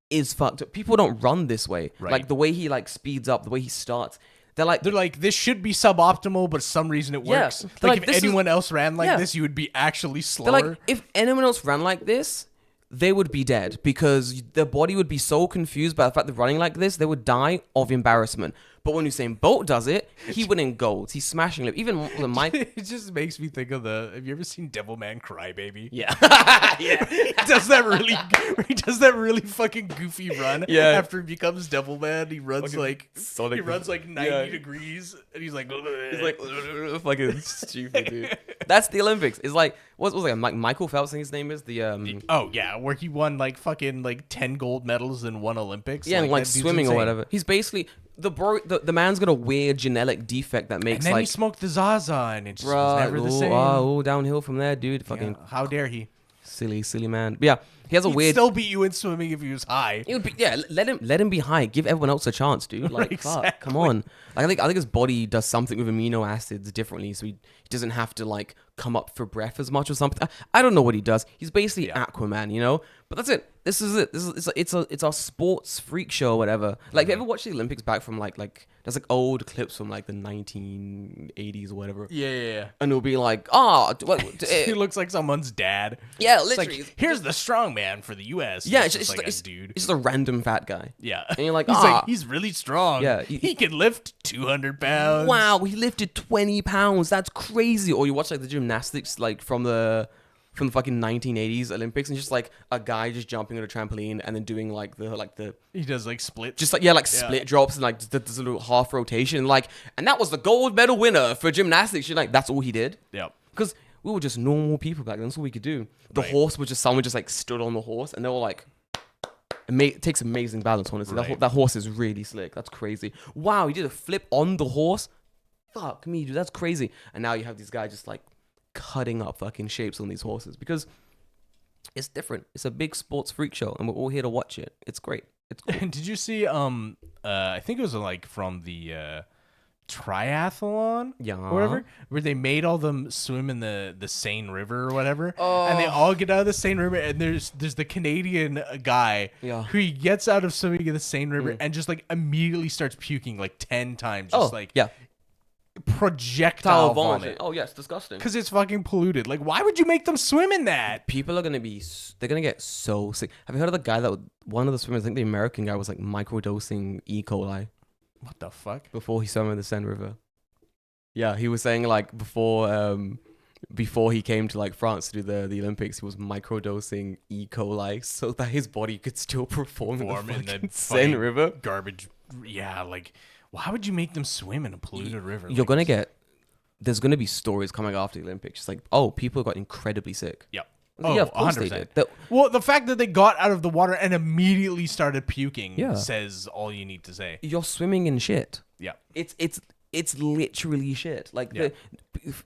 is fucked up. People don't run this way. Right. Like the way he like speeds up, the way he starts. They're like this should be suboptimal, but for some reason it works. Like if anyone else ran like this, you would be actually slower. They're like, if anyone else ran like this, they would be dead because their body would be so confused by the fact they're running like this, they would die of embarrassment. But when Usain Bolt does it, he winning golds. He's smashing it. Even Mike. It just makes me think of have you ever seen Devilman Crybaby? Yeah. Yeah. He does that really fucking goofy run. Yeah. After he becomes Devilman, he runs like Sonic. He runs like 90 degrees, and he's like fucking stupid, dude. That's the Olympics. It's like what was it? Like Michael Phelps, I think his name is oh yeah, where he won like fucking like 10 gold medals in one Olympics. Yeah, and like swimming or whatever. He's basically the man's got a weird genetic defect that makes and then like he smoked the Zaza and it just was never the same. Downhill from there, dude. Fucking how dare he? Silly man. But yeah, he has a He'd weird. still beat you in swimming if he was high. It would be, yeah, let him be high. Give everyone else a chance, dude. Like, Exactly. fuck, come on. Like, I think his body does something with amino acids differently, so he doesn't have to like come up for breath as much or something. I don't know what he does. He's basically Aquaman, you know. But that's it. This is it. It's our sports freak show or whatever. Like, have you ever watched the Olympics back from like there's like old clips from like the 1980s or whatever. Yeah. And it'll be like, he looks like someone's dad. Yeah, It's literally. like, here's the strong man for the U.S. Yeah, it's it's just like it's, a dude. it's just a random fat guy. Yeah. And you're like, he's really strong. Yeah, he can lift 200 pounds. Wow, he lifted 20 pounds. That's crazy. Or you watch like the gymnastics like from the fucking 1980s Olympics, and just like a guy just jumping on a trampoline and then doing like the he does like splits. just like split drops and like does a little half rotation, and that was the gold medal winner for gymnastics. You're like, that's all he did. Yeah. Because we were just normal people back then. That's all we could do. The horse was just someone just like stood on the horse, and they were like, it takes amazing balance, honestly. Right. That horse is really slick. That's crazy. Wow, he did a flip on the horse. Fuck me, dude. That's crazy. And now you have these guys just like cutting up fucking shapes on these horses because it's different. It's a big sports freak show, and we're all here to watch it. It's great. It's cool. Did you see? I think it was like from the triathlon, or whatever, where they made all them swim in the Seine River or whatever, and they all get out of the Seine River, and there's the Canadian guy who he gets out of swimming in the Seine River and just like immediately starts puking like 10 times, just projectile vomit. Oh yeah, it's disgusting. Because it's fucking polluted. Like, why would you make them swim in that? People are they're gonna get so sick. Have you heard of the guy one of the swimmers, I think the American guy, was like microdosing E. coli? What the fuck? Before he swam in the Seine River. Yeah, he was saying like before he came to like France to do the Olympics, he was microdosing E. coli so that his body could still perform in the Seine River. Garbage. Yeah, like, why would you make them swim in a polluted river? There's gonna be stories coming after the Olympics. It's like, oh, people got incredibly sick. Yeah. Yeah, of course 100%. They did. Well, the fact that they got out of the water and immediately started puking says all you need to say. You're swimming in shit. Yeah. It's literally shit. Like the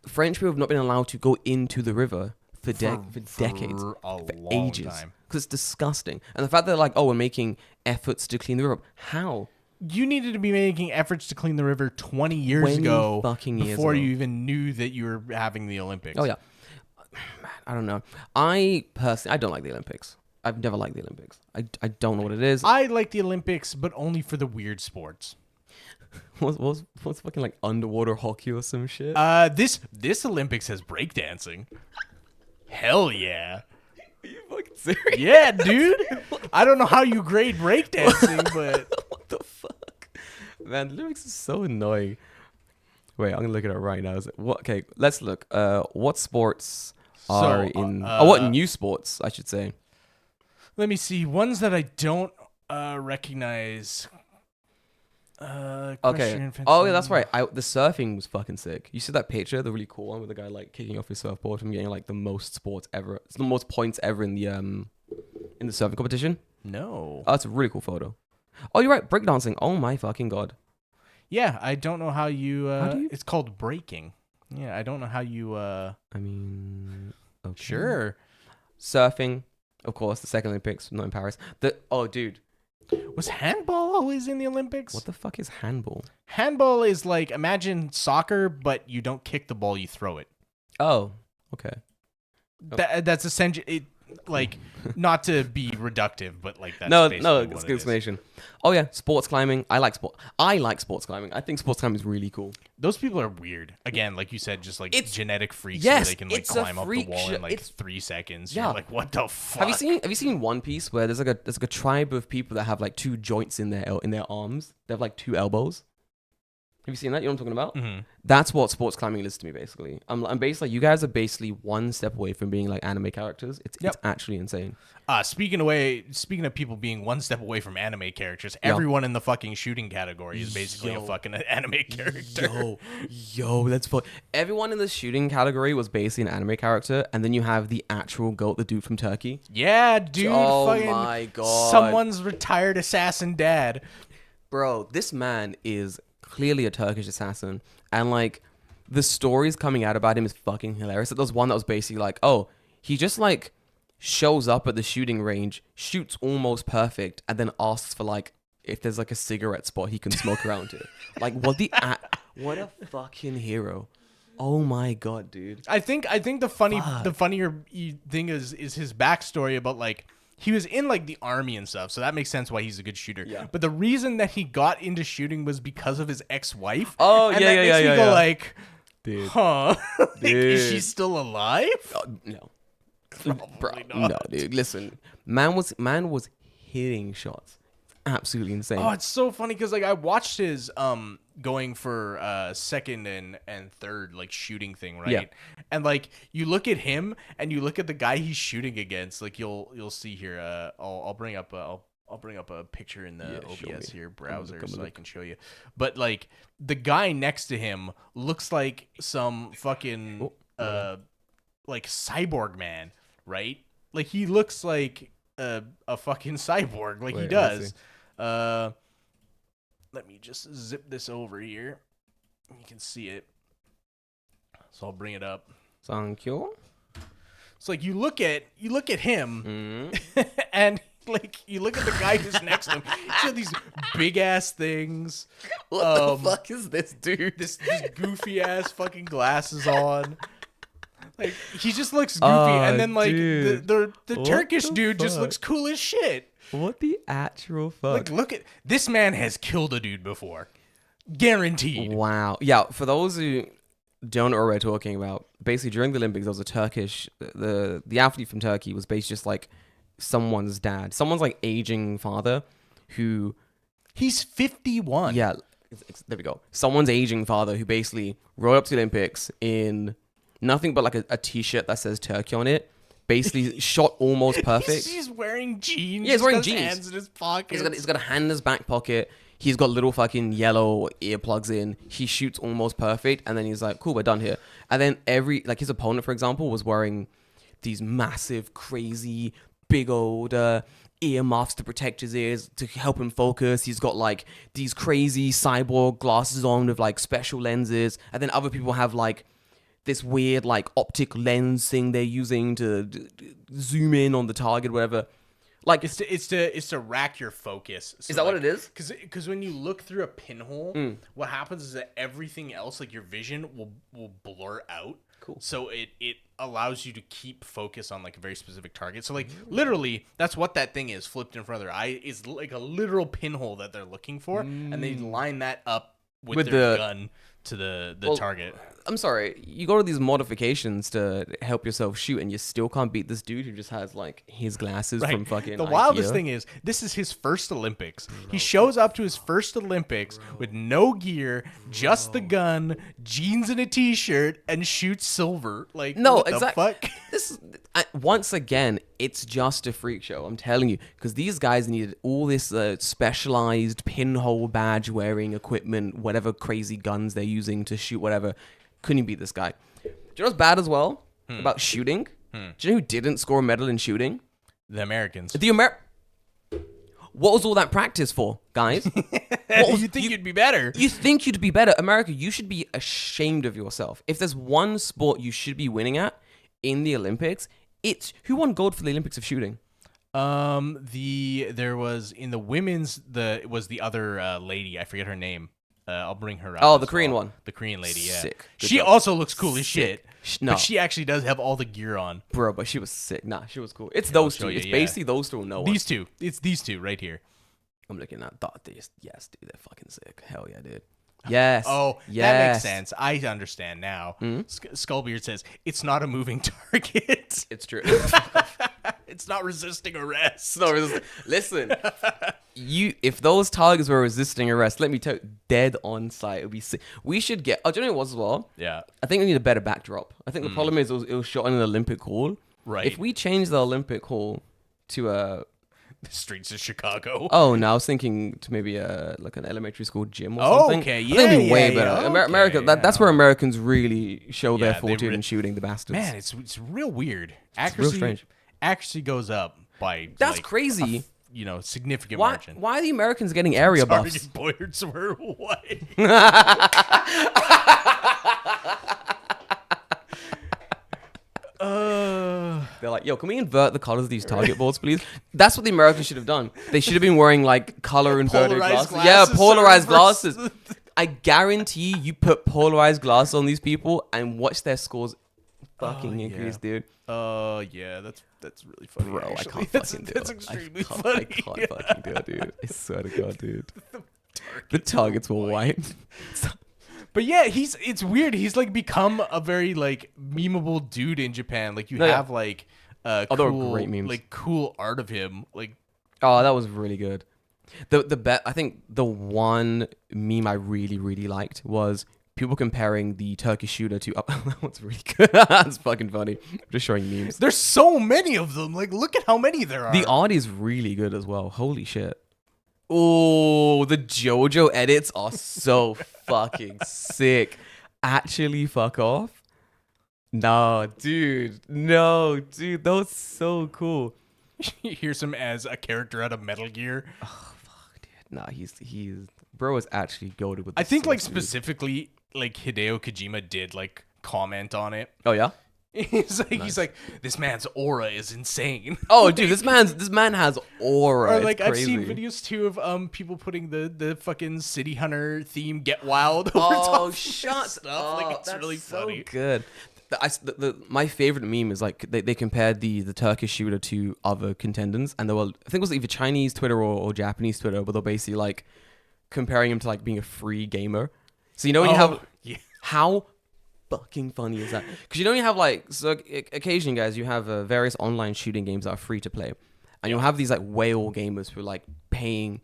French people have not been allowed to go into the river for decades, for ages, because it's disgusting. And the fact that they're like, oh, we're making efforts to clean the river. How? You needed to be making efforts to clean the river 20 years ago before you even knew that you were having the Olympics. Oh yeah. Man, I don't know. I don't like the Olympics. I've never liked the Olympics. I don't know what it is. I like the Olympics, but only for the weird sports. What's fucking like underwater hockey or some shit? This Olympics has breakdancing. Hell yeah. Are you fucking serious? Yeah, dude. I don't know how you grade breakdancing, but what the fuck? Man, the Olympics is so annoying. Wait, I'm gonna look it up right now. Okay, let's look. What sports are in? What new sports, I should say. Let me see. Ones that I don't recognize. Okay. Oh yeah, that's right. The surfing was fucking sick. You see that picture, the really cool one with the guy like kicking off his surfboard and getting like the most sports ever. It's the most points ever in the surfing competition. No. Oh, it's a really cool photo. Oh, you're right. Breakdancing. Oh my fucking god. Yeah, I don't know how you. It's called breaking. Yeah, I don't know how you. I mean, okay. Sure. Surfing, of course. The second Olympics, not in Paris. Dude. Was handball always in the Olympics? What the fuck is handball? Handball is like, imagine soccer, but you don't kick the ball, you throw it. Oh, okay. That's essentially, like, not to be reductive, but like that's no, it's a good explanation. Oh yeah, sports climbing. I like sports climbing. I think sports climbing is really cool. Those people are weird. Again, like you said, just like genetic freaks. Yes, where they can like climb up the wall in like 3 seconds. Yeah, you're like, what the fuck? Have you seen One Piece where there's like a tribe of people that have like 2 joints in their arms? They have like 2 elbows. Have you seen that? You know what I'm talking about? Mm-hmm. That's what sports climbing is to me, basically. I'm basically, you guys are basically one step away from being like anime characters. It's actually insane. Speaking of people being one step away from anime characters, everyone in the fucking shooting category is basically a fucking anime character. Yo, that's fun. Everyone in the shooting category was basically an anime character, and then you have the actual GOAT, the dude from Turkey. Yeah, dude. Oh fucking my god. Someone's retired assassin dad. Bro, this man is clearly a Turkish assassin, and like the stories coming out about him is fucking hilarious. There was one that was basically like, oh, he just like shows up at the shooting range, shoots almost perfect, and then asks for like if there's like a cigarette spot he can smoke around it. Like what a fucking hero. Oh my god, dude. I think the funnier thing is his backstory about like he was in like the army and stuff, so that makes sense why he's a good shooter. Yeah. But the reason that he got into shooting was because of his ex-wife. Oh, and yeah, that yeah, makes yeah, me go yeah. like, Dude. huh? Like, Dude. is she still alive? No. Probably Bro, not. no, dude. Listen, man was hitting shots. Absolutely insane. Oh, it's so funny because like I watched his going for second and third like shooting thing, right? Yeah. And like you look at him and you look at the guy he's shooting against, like you'll see here. I'll bring up a picture in the OBS here browser so I can show you. But like the guy next to him looks like some fucking like cyborg man, right? Like he looks like a fucking cyborg, like he does. Let me just zip this over here. You can see it. So I'll bring it up. Thank you. It's like you look at him and like you look at the guy who's next to him. He's got these big ass things. What the fuck is this, dude? This goofy ass fucking glasses on. Like he just looks goofy, and then like the Turkish dude just looks cool as shit. What the actual fuck? Like, look at this man has killed a dude before, guaranteed. Wow. Yeah. For those who don't know what we're talking about, basically during the Olympics, there was a Turkish the athlete from Turkey was basically just like someone's dad, someone's like aging father, who he's 51. Yeah. There we go. Someone's aging father who basically rode up to the Olympics in nothing but like a t-shirt that says Turkey on it. Basically shot almost perfect. He's wearing jeans. Yeah, he's wearing jeans. Hands in his pockets. He's got a hand in his back pocket. He's got little fucking yellow earplugs in. He shoots almost perfect. And then he's like, cool, we're done here. And then his opponent, for example, was wearing these massive, crazy, big old earmuffs to protect his ears, to help him focus. He's got like these crazy cyborg glasses on with like special lenses. And then other people have like this weird like optic lens thing they're using to zoom in on the target, whatever. Like it's to rack your focus. So is that like, what it is? Because when you look through a pinhole, what happens is that everything else, like your vision, will blur out. Cool. So it allows you to keep focus on like a very specific target. So like literally, that's what that thing is flipped in front of their eye is like a literal pinhole that they're looking for, and they line that up with their gun to the target. I'm sorry, you go to these modifications to help yourself shoot, and you still can't beat this dude who just has like his glasses from fucking The IKEA. wildest thing is, this is his first Olympics. He shows up to his first Olympics with no gear, just the gun, jeans and a t-shirt, and shoots silver. Like, no, what exactly. the fuck? This once again, it's just a freak show. I'm telling you, because these guys needed all this specialized pinhole badge wearing equipment, whatever crazy guns they're using to shoot whatever. Couldn't beat this guy. Do you know what's bad as well about shooting? Do you know who didn't score a medal in shooting? The Americans. What was all that practice for, guys? You think you'd be better? You think you'd be better. America, you should be ashamed of yourself. If there's one sport you should be winning at in the Olympics, it's who won gold for the Olympics of shooting? There was in the women's it was the other lady. I forget her name. I'll bring her up. Oh, the Korean one. The Korean lady, yeah. Sick. She also looks cool as shit. No. But she actually does have all the gear on. Bro, but she was sick. Nah, she was cool. It's those two. It's basically those two and no one. These two. It's these two right here. I'm looking at these. Yes, dude, they're fucking sick. Hell yeah, dude. Yes. Oh, yes. That makes sense. I understand now. Skullbeard says, it's not a moving target. It's true. It's not resisting arrest. Listen, if those targets were resisting arrest, let me tell you, dead on sight. It would be sick. We should get. Oh, do you know what it was as well? Yeah. I think we need a better backdrop. I think the problem is it was shot in an Olympic hall. Right. If we change the Olympic hall to a the streets of Chicago. Oh, no, I was thinking to maybe like an elementary school gym or something. Okay, I think it'd be way better. Okay, America, that's where Americans really show their fortitude in shooting the bastards. Man, it's real weird. Accuracy, real strange. Accuracy goes up by that's crazy. Significant margin. Why are the Americans getting area buffs? Target boards were white. They're like, yo, can we invert the colors of these target boards, please? That's what the Americans should have done. They should have been wearing like color inverted glasses. Yeah, polarized glasses. I guarantee you put polarized glasses on these people and watch their scores fucking increase, dude. Yeah, that's really funny. Bro, actually. I can't fucking do it. That's extremely funny. I can't fucking do it, dude. I swear to God, dude. The targets were white. But yeah, it's weird. He's like become a very like memeable dude in Japan. Like have like cool, great memes. Like cool art of him. Like that was really good. I think the one meme I really, really liked was people comparing the Turkish shooter to that one's really good. That's fucking funny. Just showing memes. There's so many of them. Like look at how many there are. The art is really good as well. Holy shit. Oh, the JoJo edits are so fucking sick. Actually, fuck off. No, dude. That was so cool. Here's him as a character out of Metal Gear. Oh, fuck, dude. Nah, he's bro is actually goated with. I think like specifically like Hideo Kojima did like comment on it. Oh yeah. He's like, this man's aura is insane. Oh, dude, this man has aura. Or like I've seen videos too of people putting the fucking City Hunter theme "Get Wild." Oh, shut stuff. up! Like it's really funny. Good. My favorite meme is like they compared the Turkish shooter to other contenders, and I think it was either Chinese Twitter or Japanese Twitter, but they're basically like comparing him to like being a free gamer. So when you have how fucking funny is that? Because you have like, so occasionally, guys, you have various online shooting games that are free to play, and you'll have these like whale gamers who are like paying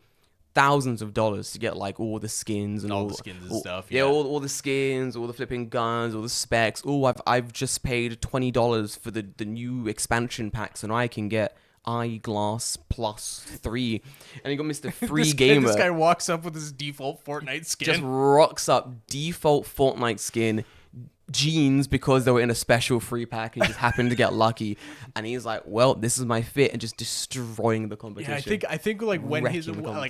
thousands of dollars to get like all the skins and all the skins and stuff. Yeah, all the skins, all the flipping guns, all the specs. Oh, I've just paid $20 for the new expansion packs, and I can get Eyeglass +3, and you got Mr. Free Gamer. This guy walks up with his default Fortnite skin. Just rocks up default Fortnite skin. Jeans because they were in a special free pack and he just happened to get lucky, and he's like, well, this is my fit, and just destroying the competition. Yeah, I think like when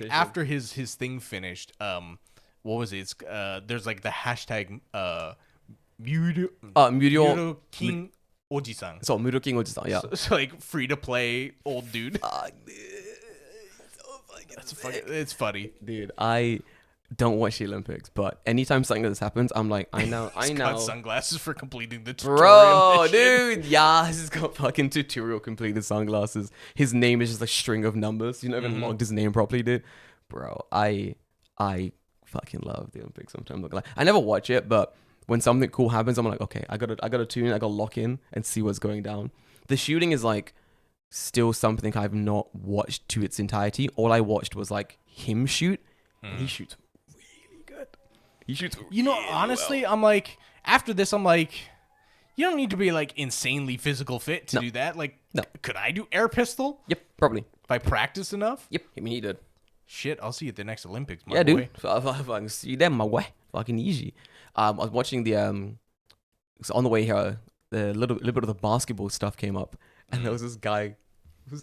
after his thing finished, what was it? It's there's like the hashtag Muro King Oji-san. So Muro King Oji-san, yeah. So like free to play old dude. It's funny, dude. I don't watch the Olympics, but anytime something like this happens, I'm like, I know. Got sunglasses for completing the tutorial. Bro, dude, yeah, he's got fucking tutorial completed sunglasses. His name is just a string of numbers. You never logged his name properly, dude. Bro, I fucking love the Olympics. Sometimes I never watch it, but when something cool happens, I'm like, okay, I gotta tune in, I gotta lock in and see what's going down. The shooting is like still something I've not watched to its entirety. All I watched was like him shoot, and he shoots. He shoots honestly, well. I'm like, after this, I'm like, you don't need to be like insanely physical fit to do that. Like, could I do air pistol? Yep, probably. If I practice enough? Yep, I mean, he did. Shit, I'll see you at the next Olympics, my boy. Dude. I can see them, my way. Fucking easy. I was watching so on the way here, the little bit of the basketball stuff came up, and there was this guy.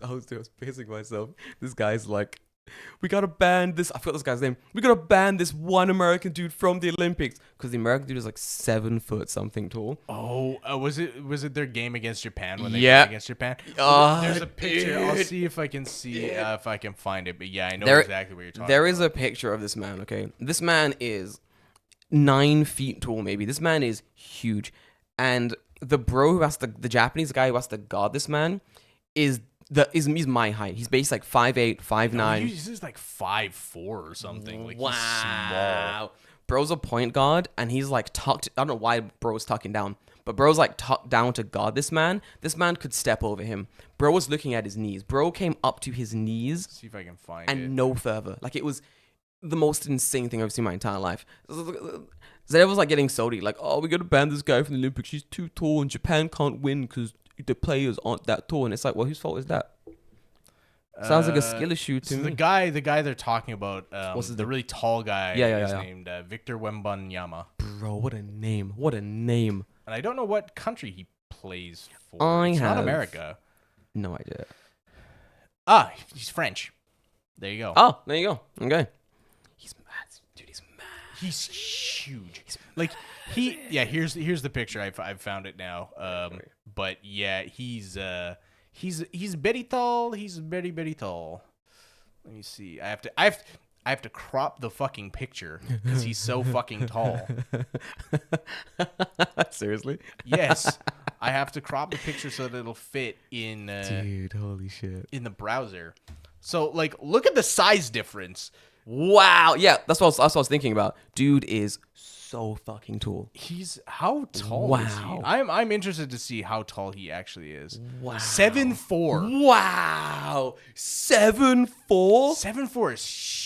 I was pissing myself. This guy's like, we gotta ban this. I forgot this guy's name. We gotta ban this one American dude from the Olympics because the American dude is like 7 foot something tall. Oh, was it their game against Japan when they played against Japan? There's a picture. Dude. I'll see if I can if I can find it. But yeah, I know exactly what you're talking about. There is a picture of this man. Okay, this man is 9 feet tall. Maybe this man is huge, and the bro who has the Japanese guy who has to guard this man is my height. He's basically like 5'8", 5'9". He's like 5'4" or something. Like wow. he's small. bro's a point guard, and he's like tucked. I don't know why bro's tucking down, but bro's like tucked down to guard this man. This man could step over him. Bro was looking at his knees. Bro came up to his knees. See if I can find and it. no further. Like, it was the most insane thing I've seen in my entire life. Zed was like getting salty, like, oh, we're gonna ban this guy from the Olympics. He's too tall, and Japan can't win because the players aren't that tall. And it's like, well, whose fault is that? Sounds like a skill issue to me. The guy they're talking about, the really tall guy, is named Victor Wembanyama. Bro, what a name! What a name! And I don't know what country he plays for. It's not America. No idea. He's French. There you go. Oh, there you go. Okay. He's mad, dude. He's mad. He's huge. Here's the picture. I've found it now. But yeah, he's very tall. He's very, very tall. Let me see. I have to crop the fucking picture because he's so fucking tall. Seriously? Yes. I have to crop the picture so that it'll fit in. Dude, holy shit. In the browser. So, like, look at the size difference. Wow. Yeah, that's what I was thinking about. Dude is so fucking tall. How tall is he? I'm interested to see how tall he actually is. Wow. 7'4". Wow. 7'4"? 7'4" is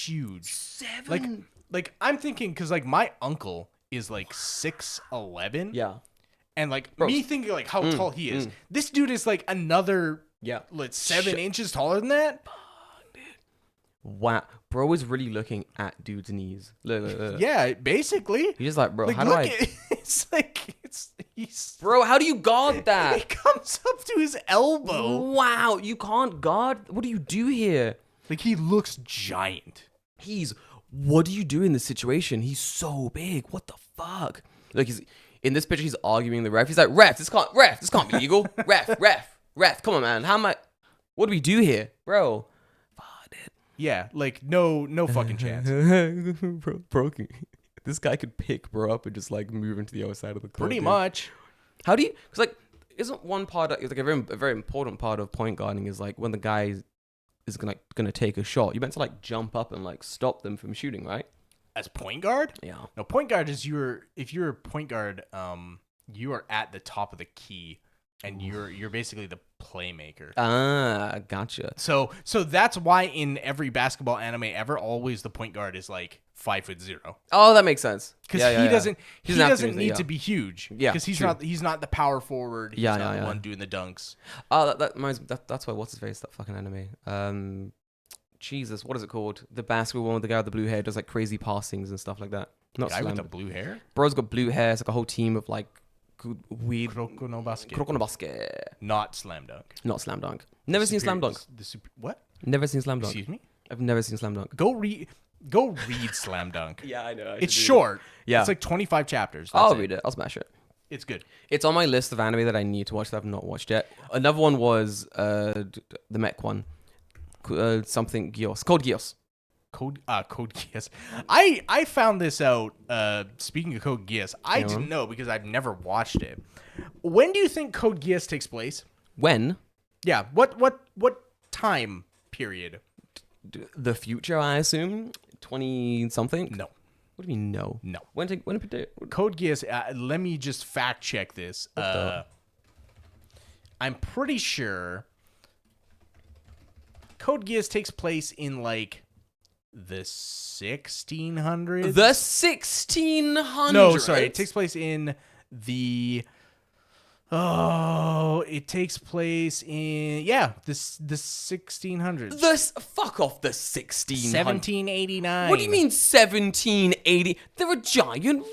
huge. Like I'm thinking, because like my uncle is like 6'11". Yeah. And like me thinking like how tall he is. This dude is like another 7 inches taller than that. Wow. Bro is really looking at dude's knees. Look. Yeah, basically. He's just like, bro, like, how do he's Bro, how do you guard that? It comes up to his elbow. Wow, you can't guard? What do you do here? Like, he looks giant. What do you do in this situation? He's so big. What the fuck? Like, in this picture, he's arguing the ref. He's like, ref, this can't be legal. ref, come on, man. What do we do here? Bro. Yeah, like no fucking chance. bro, this guy could pick bro up and just like move into the other side of the court. Pretty much. How do you? Because like, isn't one part like a very important part of point guarding is like when the guy is gonna take a shot, you meant to like jump up and like stop them from shooting, right? As point guard? Yeah. No, point guard is if you're a point guard, you are at the top of the key. And you're basically the playmaker. Ah, gotcha. So that's why in every basketball anime ever, always the point guard is like 5'0". Oh, that makes sense. Because he doesn't need to be huge. Yeah, because he's not the power forward. He's not the one doing the dunks. Oh, that's why what's his face, that fucking anime. Jesus, what is it called? The basketball one with the guy with the blue hair does like crazy passings and stuff like that. Not the guy with the blue hair. Bro's got blue hair. It's like a whole team of like. Weird. Kuroko no Basket. Not Slam Dunk. Never seen Slam Dunk. What? Never seen Slam Dunk. Excuse me? I've never seen Slam Dunk. Go read Slam Dunk. Yeah, I know. It's short. Yeah. It's like 25 chapters. I'll read it. I'll smash it. It's good. It's on my list of anime that I need to watch that I've not watched yet. Another one was the mech one. Something Geass. Code Geass. Code Geass. I found this out. Speaking of Code Geass, I didn't know because I've never watched it. When do you think Code Geass takes place? When? Yeah. What time period? The future, I assume. 20-something. No. What do you mean no? No. When did it? Code Geass. Let me just fact check this. I'm pretty sure Code Geass takes place in like. The 1600s? The 1600s? No, sorry. It takes place in the... Oh, it takes place in... Yeah, the 1600s. Fuck off the 1600s. 1789. What do you mean 1780? There are giant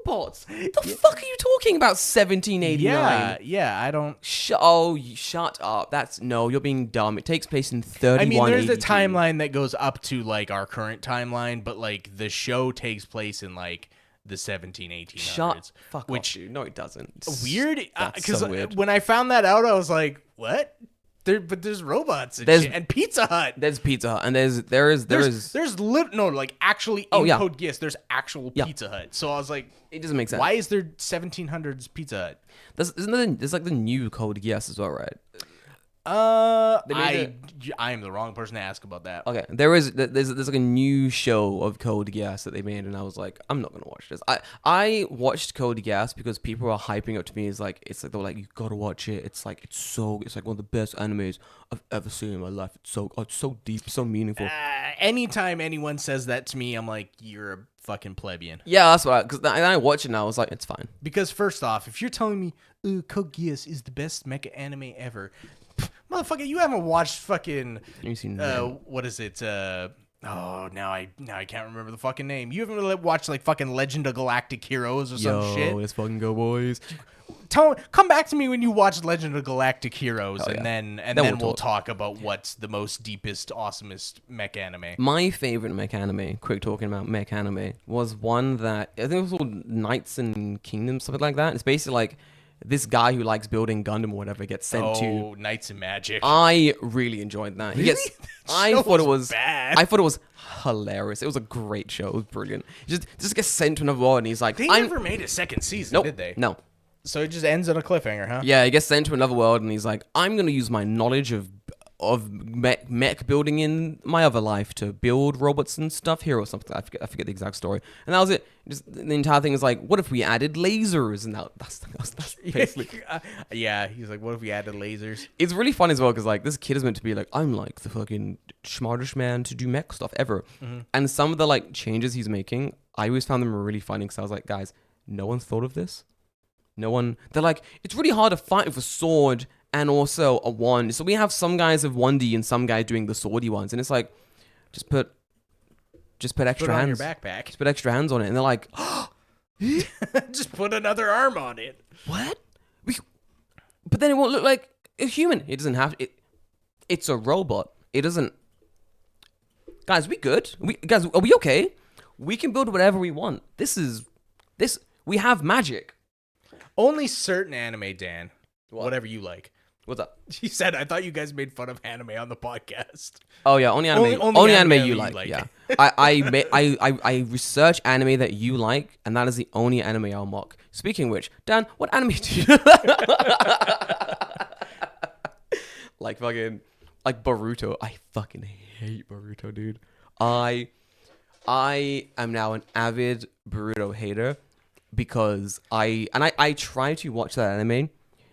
robots. The fuck are you talking about 1789? Yeah, I don't... Shut up. You're being dumb. It takes place in 31. I mean, there's a timeline that goes up to, like, our current timeline, but, like, the show takes place in, like... the 1800s. Fuck off, dude. No, it doesn't. Weird? Because when I found that out, I was like, what? There's robots and shit. And Pizza Hut. There's Pizza Hut. And there is actually in Code Geass, there's actual Pizza Hut. So I was like, it doesn't make sense. Why is there 1700s Pizza Hut? There's like the new Code Geass as well, right? I am the wrong person to ask about that. Okay, there's like a new show of Code Geass that they made, and I was like, I'm not gonna watch this. I watched Code Geass because people are hyping up to me. It's like they were like, you gotta watch it. It's like one of the best animes I've ever seen in my life. It's so deep, so meaningful. Anytime anyone says that to me, I'm like, you're a fucking plebeian. Yeah, that's why. Because I watch it now, I was like, it's fine. Because first off, if you're telling me Code Geass is the best mecha anime ever, motherfucker, you haven't watched fucking what is it? Now I can't remember the fucking name. You haven't really watched like fucking Legend of Galactic Heroes or some shit. Let's fucking go, boys. Come back to me when you watch Legend of Galactic Heroes, yeah. and then we'll talk about what's the most deepest, awesomest mech anime. My favorite mech anime, quick talking about mech anime, was one that I think it was called Knights and Kingdoms, something like that. It's basically like this guy who likes building Gundam or whatever gets sent to Knights and Magic. I really enjoyed that. Really? I thought it was bad. I thought it was hilarious. It was a great show. It was brilliant. He just gets sent to another world, and he's like, they never made a second season, did they? No. So it just ends on a cliffhanger, huh? Yeah, he gets sent to another world, and he's like, I'm gonna use my knowledge of mech building in my other life to build robots and stuff here or something. I forget the exact story. And that was it. Just the entire thing is like, what if we added lasers? And that's basically. Yeah, he's like, what if we added lasers? It's really fun as well because like this kid is meant to be like, I'm like the fucking smartest man to do mech stuff ever. Mm-hmm. And some of the like changes he's making, I always found them really funny because I was like, guys, no one's thought of this. No one. They're like, it's really hard to fight with a sword and also a wand. So we have some guys with 1D and some guys doing the swordy ones. And it's like, just put extra hands. On your backpack. Just put extra hands on it. And they're like, just put another arm on it. What? But then it won't look like a human. It doesn't have it. It's a robot. It doesn't. Guys, we good? Guys, are we okay? We can build whatever we want. We have magic. Only certain anime, Dan. Whatever you like. What's up? He said, I thought you guys made fun of anime on the podcast. Oh yeah, only anime you like. Yeah, I research anime that you like, and that is the only anime I'll mock. Speaking of which, Dan, what anime do you like? Like Boruto. I fucking hate Boruto, dude. I am now an avid Boruto hater because I tried to watch that anime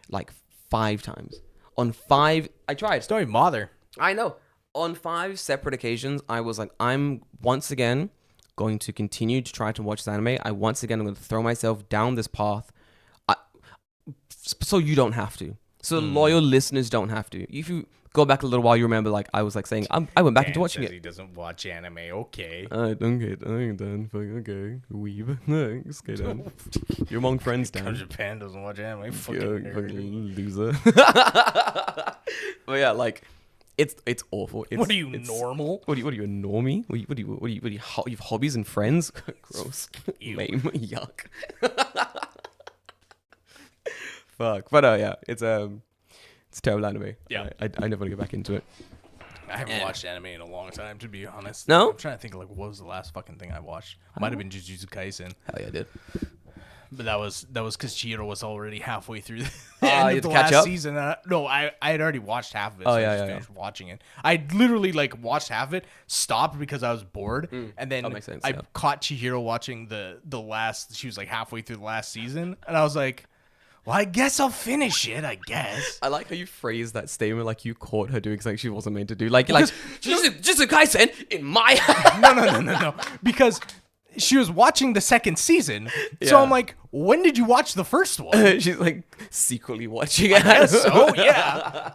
like 5 times. On 5, I tried. Don't even bother. I know. On 5 separate occasions, I was like, I'm once again going to continue to try to watch this anime. I'm going to throw myself down this path. So you don't have to. So loyal listeners don't have to. If you go back a little while, you remember, like, I was like saying, I went back into watching it. He doesn't watch anime. Okay. I don't get Dan. Okay. Weeb. Thanks. Okay, Dan. You're among friends, Dan. Japan doesn't watch anime. Fucking loser. But yeah, like, it's awful. What are you, normal? What are you, a normie? What do you have hobbies and friends? Gross. Lame. Yuck. Fuck. But yeah, it's terrible anime. Yeah. I never want to get back into it. I haven't watched anime in a long time, to be honest. No? I'm trying to think, like, what was the last fucking thing I watched? Might have been Jujutsu Kaisen. Hell yeah, I did. But that was because Chihiro was already halfway through the end of the last season. No, I had already watched half of it. I just finished watching it. I literally like watched half of it, stopped because I was bored, and then I caught Chihiro watching the last. She was like halfway through the last season, and I was like, well, I guess I'll finish it, I guess. I like how you phrase that statement like you caught her doing something she wasn't meant to do. Like just a Kaisen in my house. No. Because she was watching the second season. Yeah. So I'm like, when did you watch the first one? She's like secretly watching it. I guess so, yeah.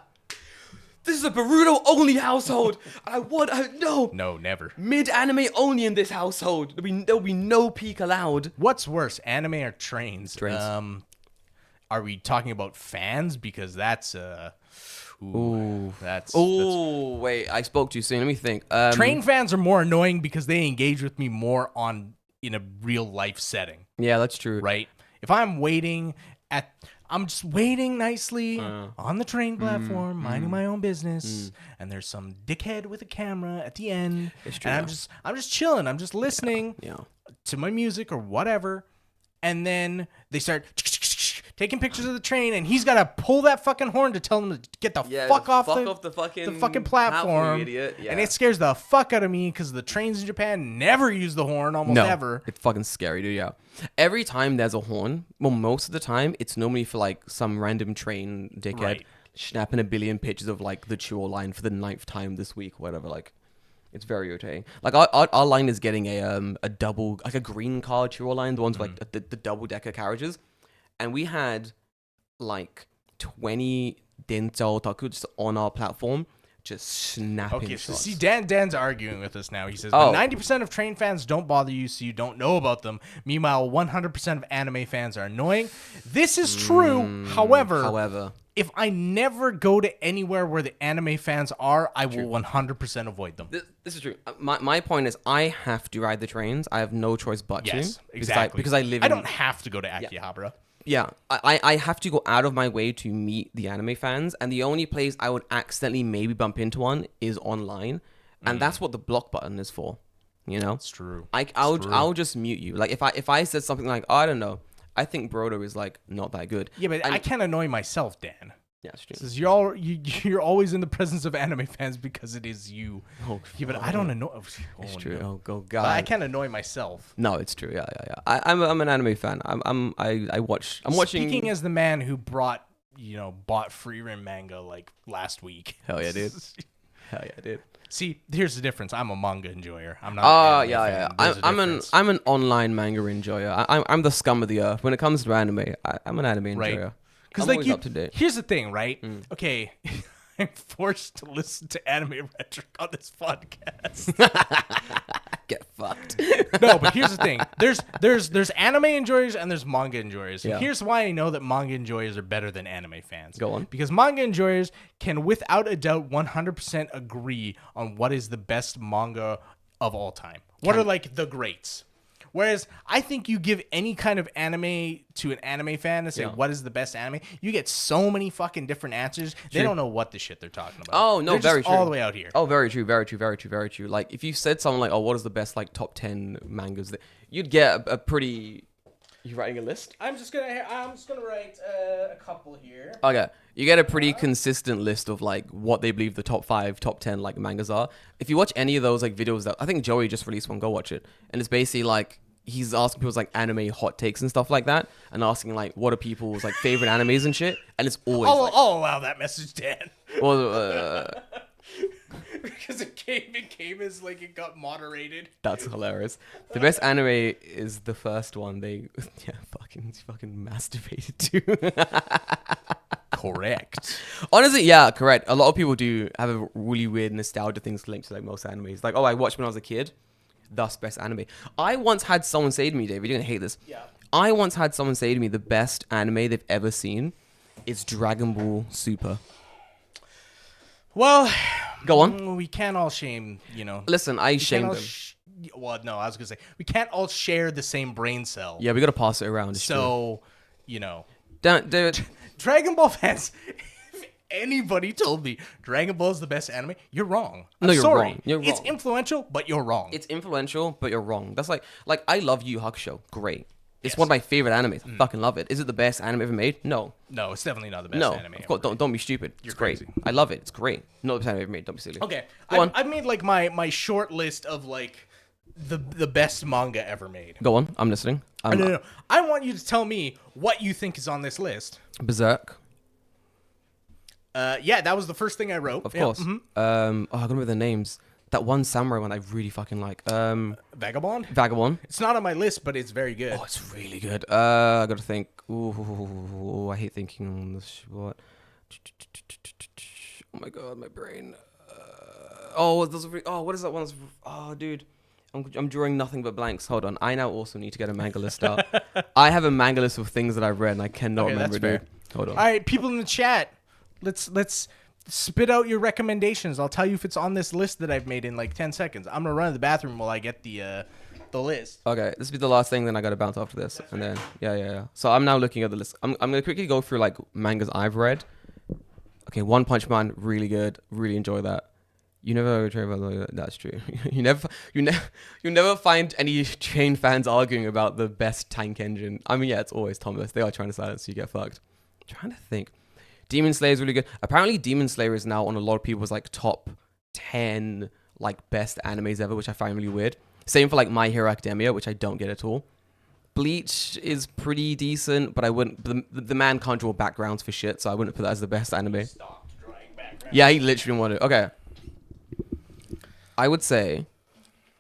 This is a Boruto only household. No, never. Mid anime only in this household. There'll be no peak allowed. What's worse, anime or trains? Trains. Are we talking about fans? Because that's wait, I spoke too soon. Let me think. Train fans are more annoying because they engage with me more in a real life setting. Yeah, that's true. Right? If I'm I'm just waiting nicely on the train platform, minding my own business, and there's some dickhead with a camera at the end, and I'm just chilling. I'm just listening to my music or whatever, and then they start taking pictures of the train, and he's got to pull that fucking horn to tell them to get the fuck off the fucking platform. Idiot. Yeah. And it scares the fuck out of me because the trains in Japan never use the horn, almost ever. It's fucking scary, dude. Yeah. Every time there's a horn, well, most of the time, it's normally for like some random train dickhead snapping a billion pictures of like the Chuo line for the 9th time this week, whatever. Like, it's very irritating. Like our line is getting a double, like a green car Chuo line, the ones with like the double decker carriages, and we had like 20 Densao Otaku just on our platform, just snapping. Okay, shots. so see, Dan's arguing with us now. He says, but 90% of train fans don't bother you, so you don't know about them. Meanwhile, 100% of anime fans are annoying. This is true. However, if I never go to anywhere where the anime fans are, I will 100% avoid them. This is true. My point is, I have to ride the trains. I have no choice but to. Yes, exactly. Because I live. I don't have to go to Akihabara. Yeah, I have to go out of my way to meet the anime fans, and the only place I would accidentally maybe bump into one is online, and that's what the block button is for. You know, it's true. I'll just mute you. Like if I said something like, I don't know, I think Brodo is like not that good. Yeah, but I can't annoy myself, Dan. Yeah, it's true. Because you're always in the presence of anime fans because it is you. Yeah, but I don't annoy. It's true. No. Oh God. But I can't annoy myself. No, it's true. Yeah. I'm an anime fan. I'm watching. Speaking as the man who bought Freerim manga like last week. Hell yeah, dude. Hell yeah, dude. See, here's the difference. I'm a manga enjoyer. I'm not. I'm an online manga enjoyer. I'm the scum of the earth when it comes to anime. I'm an anime enjoyer. Because like up to date. Here's the thing, right? Okay, I'm forced to listen to anime rhetoric on this podcast. Get fucked. No, but here's the thing. There's anime enjoyers and there's manga enjoyers. Yeah. Here's why I know that manga enjoyers are better than anime fans. Go on. Because manga enjoyers can without a doubt 100% agree on what is the best manga of all time. What are like the greats? Whereas I think you give any kind of anime to an anime fan and say, what is the best anime? You get so many fucking different answers. True. They don't know what the shit they're talking about. Oh, no, they're very just true. all the way out here. Oh, very true. Like, if you said something like, what is the best, like, top 10 mangas, you'd get a pretty... You writing a list? I'm just gonna write a couple here. Okay. You get a pretty consistent list of, like, what they believe the top 5, top 10, like, mangas are. If you watch any of those, like, videos that... I think Joey just released one. Go watch it. And it's basically, like... He's asking people's like anime hot takes and stuff like that, and asking like what are people's like favorite animes and shit. And it's always I'll allow that message, Dan. Well, because it came as like it got moderated. That's hilarious. The best anime is the first one. They fucking masturbated to. Correct. Honestly, yeah, correct. A lot of people do have a really weird nostalgia things linked to like most animes. Like, I watched when I was a kid. Thus, best anime. I once had someone say to me, David, you're going to hate this. Yeah. I once had someone say to me the best anime they've ever seen is Dragon Ball Super. Well, go on. We can't all shame, Listen, I shamed them. Well, no, I was going to say, we can't all share the same brain cell. Yeah, we got to pass it around. So, David. Dragon Ball fans... Anybody told me Dragon Ball is the best anime, you're wrong. You're wrong. It's influential, but you're wrong. It's influential, but you're wrong. That's like I love Yu Yu Hakusho. Great. It's one of my favorite animes. I fucking love it. Is it the best anime ever made? No. No, it's definitely not the best anime of course, don't be stupid. It's great. Crazy. I love it. It's great. Not the best anime ever made. Don't be silly. Okay. I've made like my short list of like the best manga ever made. Go on. I'm listening. No. I want you to tell me what you think is on this list. Berserk. Yeah, that was the first thing I wrote. Of course. Mm-hmm. I don't remember the names. That one samurai one I really fucking like. Vagabond? Vagabond. It's not on my list, but it's very good. Oh, it's really good. I gotta think. Ooh, I hate thinking on this. What? Oh my god, my brain. What is that one? Oh, dude. I'm drawing nothing but blanks. Hold on. I now also need to get a manga list out. I have a manga list of things that I've read and I cannot remember, dude. Hold on. All right, people in the chat. Let's spit out your recommendations. I'll tell you if it's on this list that I've made in like 10 seconds. I'm gonna run to the bathroom while I get the list. Okay, this will be the last thing. Then I gotta bounce after this, and then yeah. So I'm now looking at the list. I'm gonna quickly go through like mangas I've read. Okay, One Punch Man, really good. Really enjoy that. You never train fans. That's true. you never find any train fans arguing about the best tank engine. I mean, yeah, it's always Thomas. They are trying to silence you, get fucked. I'm trying to think. Demon Slayer is really good. Apparently, Demon Slayer is now on a lot of people's like top 10 like best animes ever, which I find really weird. Same for like My Hero Academia, which I don't get at all. Bleach is pretty decent, but I wouldn't. The man can't draw backgrounds for shit, so I wouldn't put that as the best anime. Stop drawing backgrounds. Yeah, he literally wanted. Okay. I would say,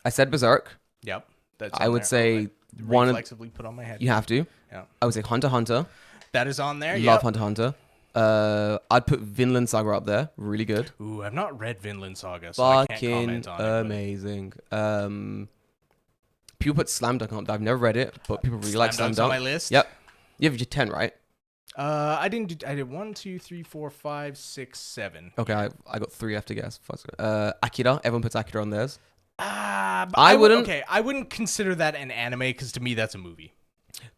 I said Berserk. Yep. That's I would say one. Reflexively put on my head. You have to. Yeah. I would say Hunter x Hunter. That is on there. Love Hunter x Hunter. I'd put Vinland Saga up there. Really good. Ooh, I've not read Vinland Saga, so I can't comment on it. Amazing. People put Slam Dunk on. I've never read it, but people really like Slam Dunk. On my list. Yep. You have your 10, right? I didn't. I did 1, 2, 3, 4, 5, 6, 7. Okay, I got 3 left to guess. Akira. Everyone puts Akira on theirs. I wouldn't. Okay, I wouldn't consider that an anime because to me that's a movie.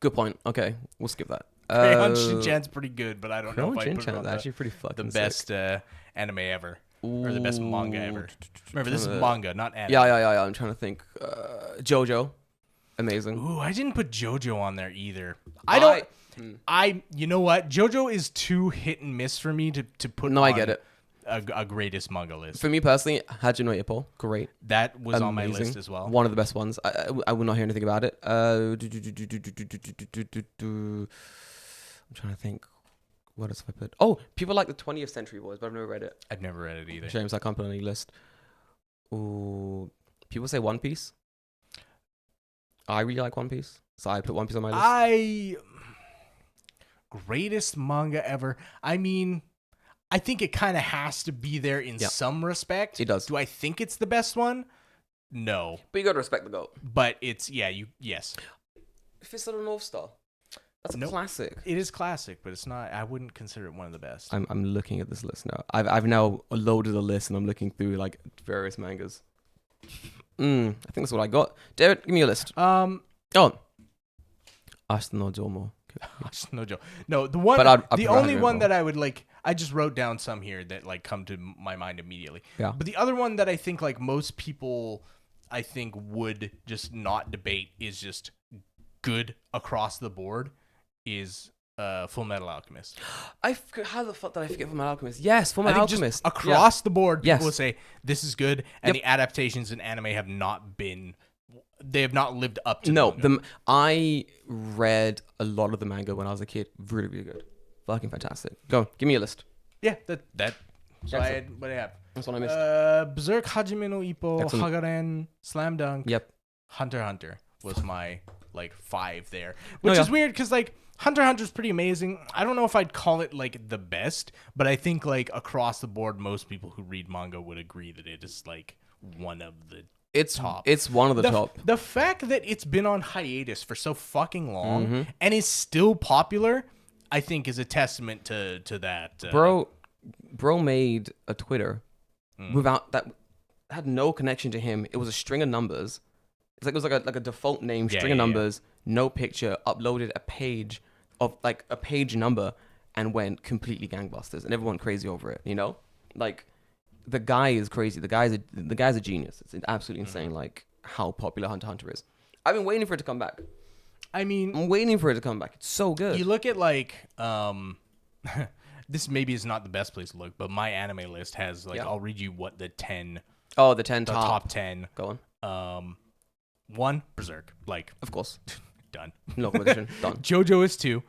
Good point. Okay, we'll skip that. Crayon Shin-chan's pretty good, but I don't know if I put it on actually pretty fucking the best anime ever. Or the best manga ever. Remember, this is manga, not anime. Yeah. I'm trying to think. JoJo. Amazing. Ooh, I didn't put JoJo on there either. You know what? JoJo is too hit and miss for me to put on I get it. A greatest manga list. For me personally, Hajime no Ippo, great. That was Amazing. On my list as well. One of the best ones. I will not hear anything about it. I'm trying to think. What else have I put? Oh, people like the 20th Century Boys, but I've never read it. I've never read it either. Shame, so I can't put it on any list. Ooh, people say One Piece. I really like One Piece, so I put One Piece on my list. Greatest manga ever. I mean, I think it kind of has to be there in some respect. It does. Do I think it's the best one? No. But you got to respect the GOAT. But it's, yes. Fist of the North Star. That's a classic. It is classic, but it's not, I wouldn't consider it one of the best. I'm looking at this list now. I've now loaded a list and I'm looking through like various mangas. I think that's what I got. David, give me a list. Oh. Ashton no Jomo. No, the one, the only one that I would like, I just wrote down some here that like come to my mind immediately. Yeah. But the other one that I think like most people, I think would just not debate is just good across the board is Full Metal Alchemist. How the fuck did I forget Full Metal Alchemist? Yes, Full Metal Alchemist. Across the board, people will say this is good, and the adaptations in anime have not been. They have not lived up to. I read a lot of the manga when I was a kid. Really, really good. Fucking fantastic. Go, give me a list. Yeah, that. So what do I have? That's what I missed. Berserk, Hajime no Ippo, Hagaren, Slam Dunk. Yep. Hunter x Hunter was my like 5 there, which is weird because like Hunter x Hunter is pretty amazing. I don't know if I'd call it like the best, but I think like across the board, most people who read manga would agree that it is like one of the top. It's one of the top. The fact that it's been on hiatus for so fucking long and is still popular, I think, is a testament to that. Bro made a Twitter without that had no connection to him. It was a string of numbers. It was like a default name, string of numbers, no picture. Uploaded a page of like a page number and went completely gangbusters, and everyone crazy over it. You know, like the guy is crazy. The guy's a genius. It's absolutely insane. Like how popular Hunter x Hunter is. I've been waiting for it to come back. I'm waiting for it to come back. It's so good. You look at like this maybe is not the best place to look, but my anime list has like I'll read you what the 10. Oh, the 10 top 10. Go on. 1, Berserk. Like, of course. Done. No competition. Done. JoJo is 2.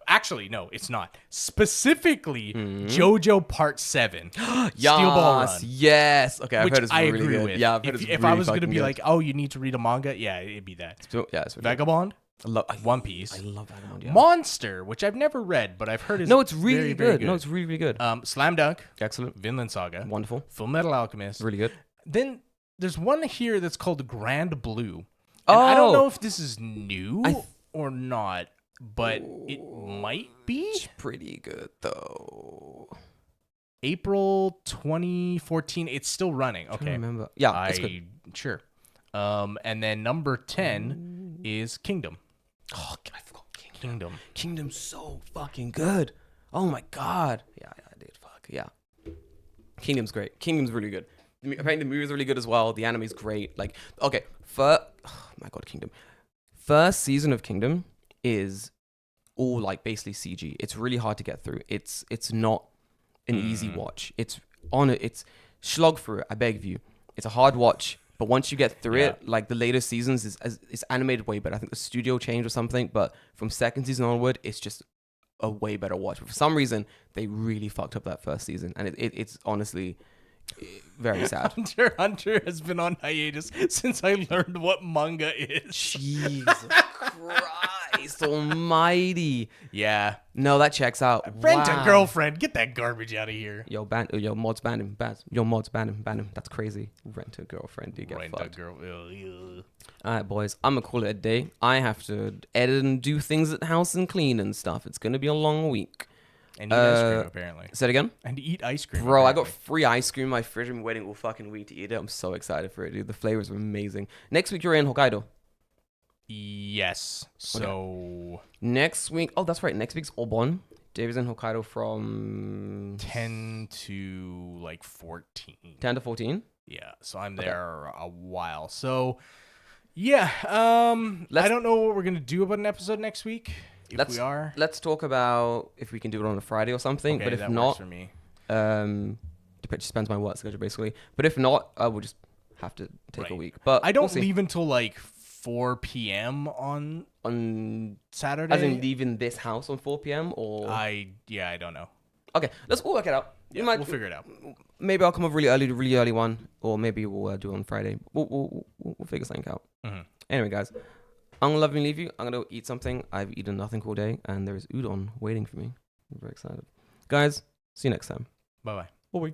Actually, no, it's not. Specifically, JoJo Part 7. Steel Ball Run. Yes. Okay, I've heard it's really agree good. With. Yeah, I've heard if I was going to be like, oh, you need to read a manga, it'd be that. It's Vagabond. One Piece. I love Vagabond. Yeah. Monster, which I've never read, but I've heard is it's really very, good. Very good. No, it's really, really good. Slam Dunk. Excellent. Vinland Saga. Wonderful. Full Metal Alchemist. Really good. Then there's one here that's called Grand Blue. And I don't know if this is new or not, but it might be. It's pretty good, though. April 2014. It's still running. Okay. I remember. Yeah, that's good. Sure. And then number 10 is Kingdom. Oh, I forgot Kingdom. Kingdom's so fucking good. Oh, my God. Yeah, I did. Fuck. Yeah. Kingdom's great. Kingdom's really good. Apparently the movie's really good as well. The anime's great. Like, okay, oh my God, Kingdom. First season of Kingdom is all like basically CG. It's really hard to get through. It's not an easy watch. It's slog through it. I beg of you. It's a hard watch, but once you get through it, like the later seasons is animated way better. I think the studio changed or something, but from second season onward, it's just a way better watch. But for some reason, they really fucked up that first season, and it's honestly very sad. Hunter has been on hiatus since I learned what manga is. Jesus Christ almighty. Yeah. No, that checks out. Rent a girlfriend. Get that garbage out of here. Yo, mods ban him. Ban him. That's crazy. Rent a girlfriend. You get fucked. All right, boys. I'm going to call it a day. I have to edit and do things at house and clean and stuff. It's going to be a long week. And eat ice cream, apparently. Say it again? And eat ice cream. Bro, apparently. I got free ice cream in my fridge. I've been waiting all fucking week to eat it. I'm so excited for it, dude. The flavors are amazing. Next week, you're in Hokkaido. Yes. So... Okay. Next week... Oh, that's right. Next week's Obon. David's in Hokkaido from... 10 to, like, 14. 10 to 14? Yeah. So I'm there a while. So, yeah. I don't know what we're going to do about an episode next week. Let's talk about if we can do it on a Friday or something. Okay, but if that not, works for me. Depends my work schedule basically. But if not, we'll just have to take a week. But I don't leave until like 4 p.m. on Saturday. As in leaving this house on 4 p.m. or I don't know. Okay, we'll work it out. Yeah, we'll figure it out. Maybe I'll come up really early one, or maybe we'll do it on Friday. We'll figure something out. Mm-hmm. Anyway, guys. I'm going to love and leave you. I'm going to eat something. I've eaten nothing all day, and there is udon waiting for me. I'm very excited. Guys, see you next time. Bye-bye. Bye-bye.